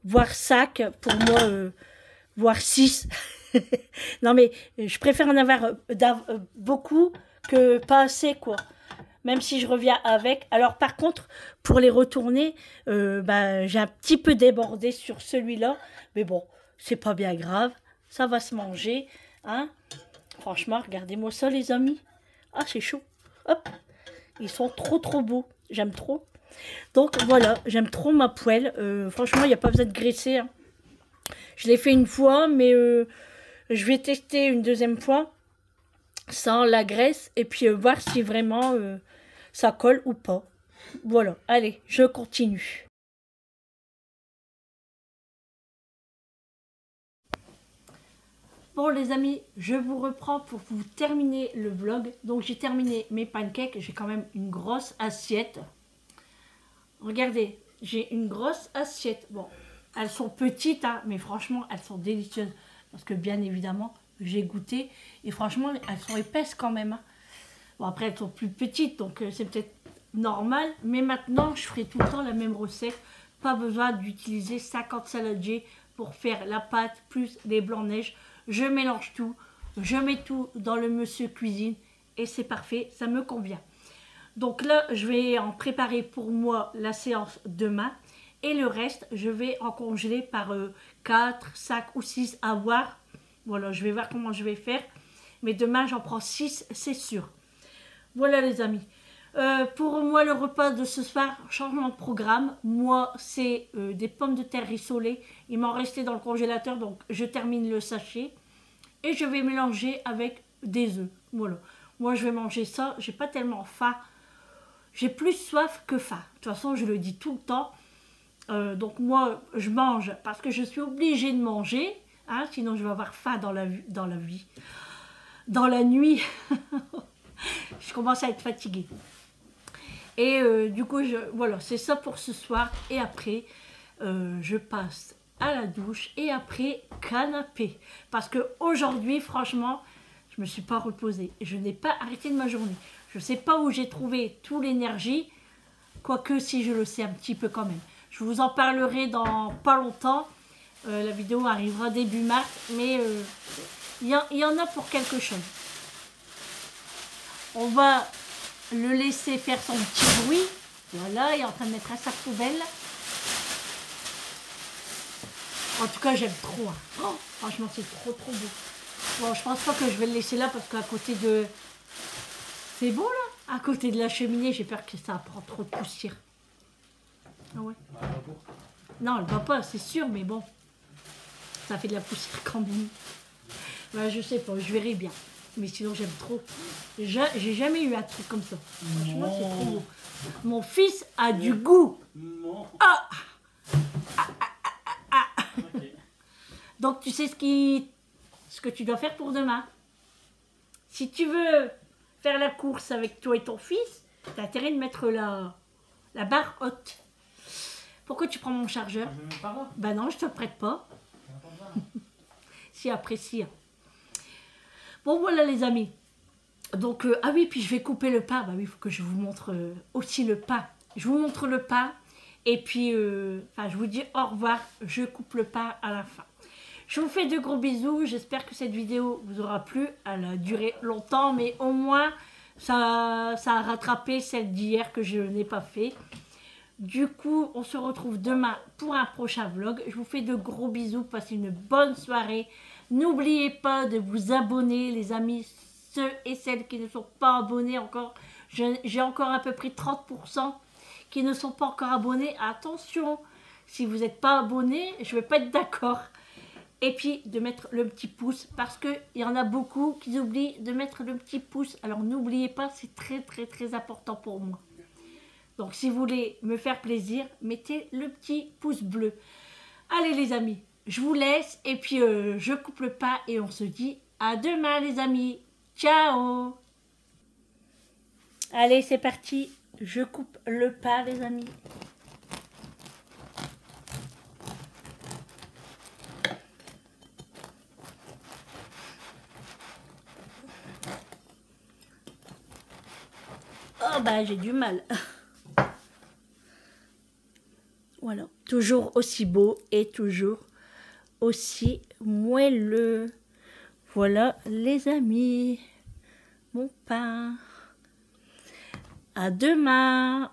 voire 5. Pour moi, voire 6. Non, mais je préfère en avoir beaucoup que pas assez, quoi. Même si je reviens avec. Alors par contre, pour les retourner, bah, j'ai un petit peu débordé sur celui-là. Mais bon, c'est pas bien grave. Ça va se manger. Hein. Franchement, regardez-moi ça les amis. Ah, c'est chaud. Hop. Ils sont trop beaux. J'aime trop. Donc voilà, j'aime trop ma poêle. Franchement, il n'y a pas besoin de graisser. Hein. Je l'ai fait une fois, mais je vais tester une deuxième fois sans la graisse. Et puis voir si vraiment... ça colle ou pas. Voilà, allez, je continue. Bon les amis, je vous reprends pour vous terminer le vlog. Donc j'ai terminé mes pancakes, j'ai quand même une grosse assiette. Regardez, j'ai une grosse assiette. Bon, elles sont petites, hein, mais franchement, elles sont délicieuses. Parce que bien évidemment, j'ai goûté. Et franchement, elles sont épaisses quand même. Hein. Bon, après, elles sont plus petites, donc c'est peut-être normal. Mais maintenant, je ferai tout le temps la même recette. Pas besoin d'utiliser 50 saladiers pour faire la pâte plus les blancs de neige. Je mélange tout. Je mets tout dans le monsieur cuisine. Et c'est parfait, ça me convient. Donc là, je vais en préparer pour moi la séance demain. Et le reste, je vais en congeler par 4, 5 ou 6 à voir. Voilà, je vais voir comment je vais faire. Mais demain, j'en prends 6, c'est sûr. Voilà les amis. Pour moi, le repas de ce soir, changement de programme. Moi, c'est des pommes de terre rissolées. Il m'en restait dans le congélateur, donc je termine le sachet. Et je vais mélanger avec des œufs. Voilà. Moi, je vais manger ça. J'ai pas tellement faim. J'ai plus soif que faim. De toute façon, je le dis tout le temps. Donc moi, je mange parce que je suis obligée de manger. Hein, sinon, je vais avoir faim dans la vie. Dans la nuit. Je commence à être fatiguée. Et du coup, voilà, c'est ça pour ce soir. Et après, je passe à la douche. Et après, canapé. Parce qu'aujourd'hui, franchement, je ne me suis pas reposée. Je n'ai pas arrêté de ma journée. Je ne sais pas où j'ai trouvé toute l'énergie. Quoique, si je le sais un petit peu quand même. Je vous en parlerai dans pas longtemps. La vidéo arrivera début mars. Mais il y en a pour quelque chose. On va le laisser faire son petit bruit. Voilà, il est en train de mettre un sac poubelle. En tout cas, j'aime trop. Hein. Oh, franchement, c'est trop beau. Bon, je pense pas que je vais le laisser là parce qu'à côté de... C'est bon là. À côté de la cheminée, j'ai peur que ça prend trop de poussière. Ah ouais. Non, elle va pas, c'est sûr, mais bon. Ça fait de la poussière quand même. Bah, je sais pas, je verrai bien. Mais sinon, j'aime trop. J'ai jamais eu un truc comme ça. Franchement, c'est trop beau. Mon fils a du goût. Non. Ah, Ok. donc, tu sais ce que tu dois faire pour demain. Si tu veux faire la course avec toi et ton fils, tu as intérêt de mettre la barre haute. Pourquoi tu prends mon chargeur? Je mets par là. Ben non, je te le prête pas. Si apprécie. Bon, voilà les amis. Donc, ah oui, puis je vais couper le pain. Bah oui, il faut que je vous montre aussi le pain. Je vous montre le pain. Et puis, je vous dis au revoir. Je coupe le pain à la fin. Je vous fais de gros bisous. J'espère que cette vidéo vous aura plu. Elle a duré longtemps, mais au moins, ça a rattrapé celle d'hier que je n'ai pas fait. Du coup, on se retrouve demain pour un prochain vlog. Je vous fais de gros bisous. Passez une bonne soirée. N'oubliez pas de vous abonner, les amis, ceux et celles qui ne sont pas abonnés encore. J'ai encore à peu près 30% qui ne sont pas encore abonnés. Attention, si vous n'êtes pas abonné, je ne vais pas être d'accord. Et puis, de mettre le petit pouce, parce qu'il y en a beaucoup qui oublient de mettre le petit pouce. Alors, n'oubliez pas, c'est très important pour moi. Donc, si vous voulez me faire plaisir, mettez le petit pouce bleu. Allez, les amis, je vous laisse. Et puis, je coupe le pain et on se dit à demain, les amis. Ciao! Allez, c'est parti. Je coupe le pain, les amis. Oh, bah, j'ai du mal. Voilà, toujours aussi beau et toujours aussi moelleux. Voilà les amis, mon pain. À demain.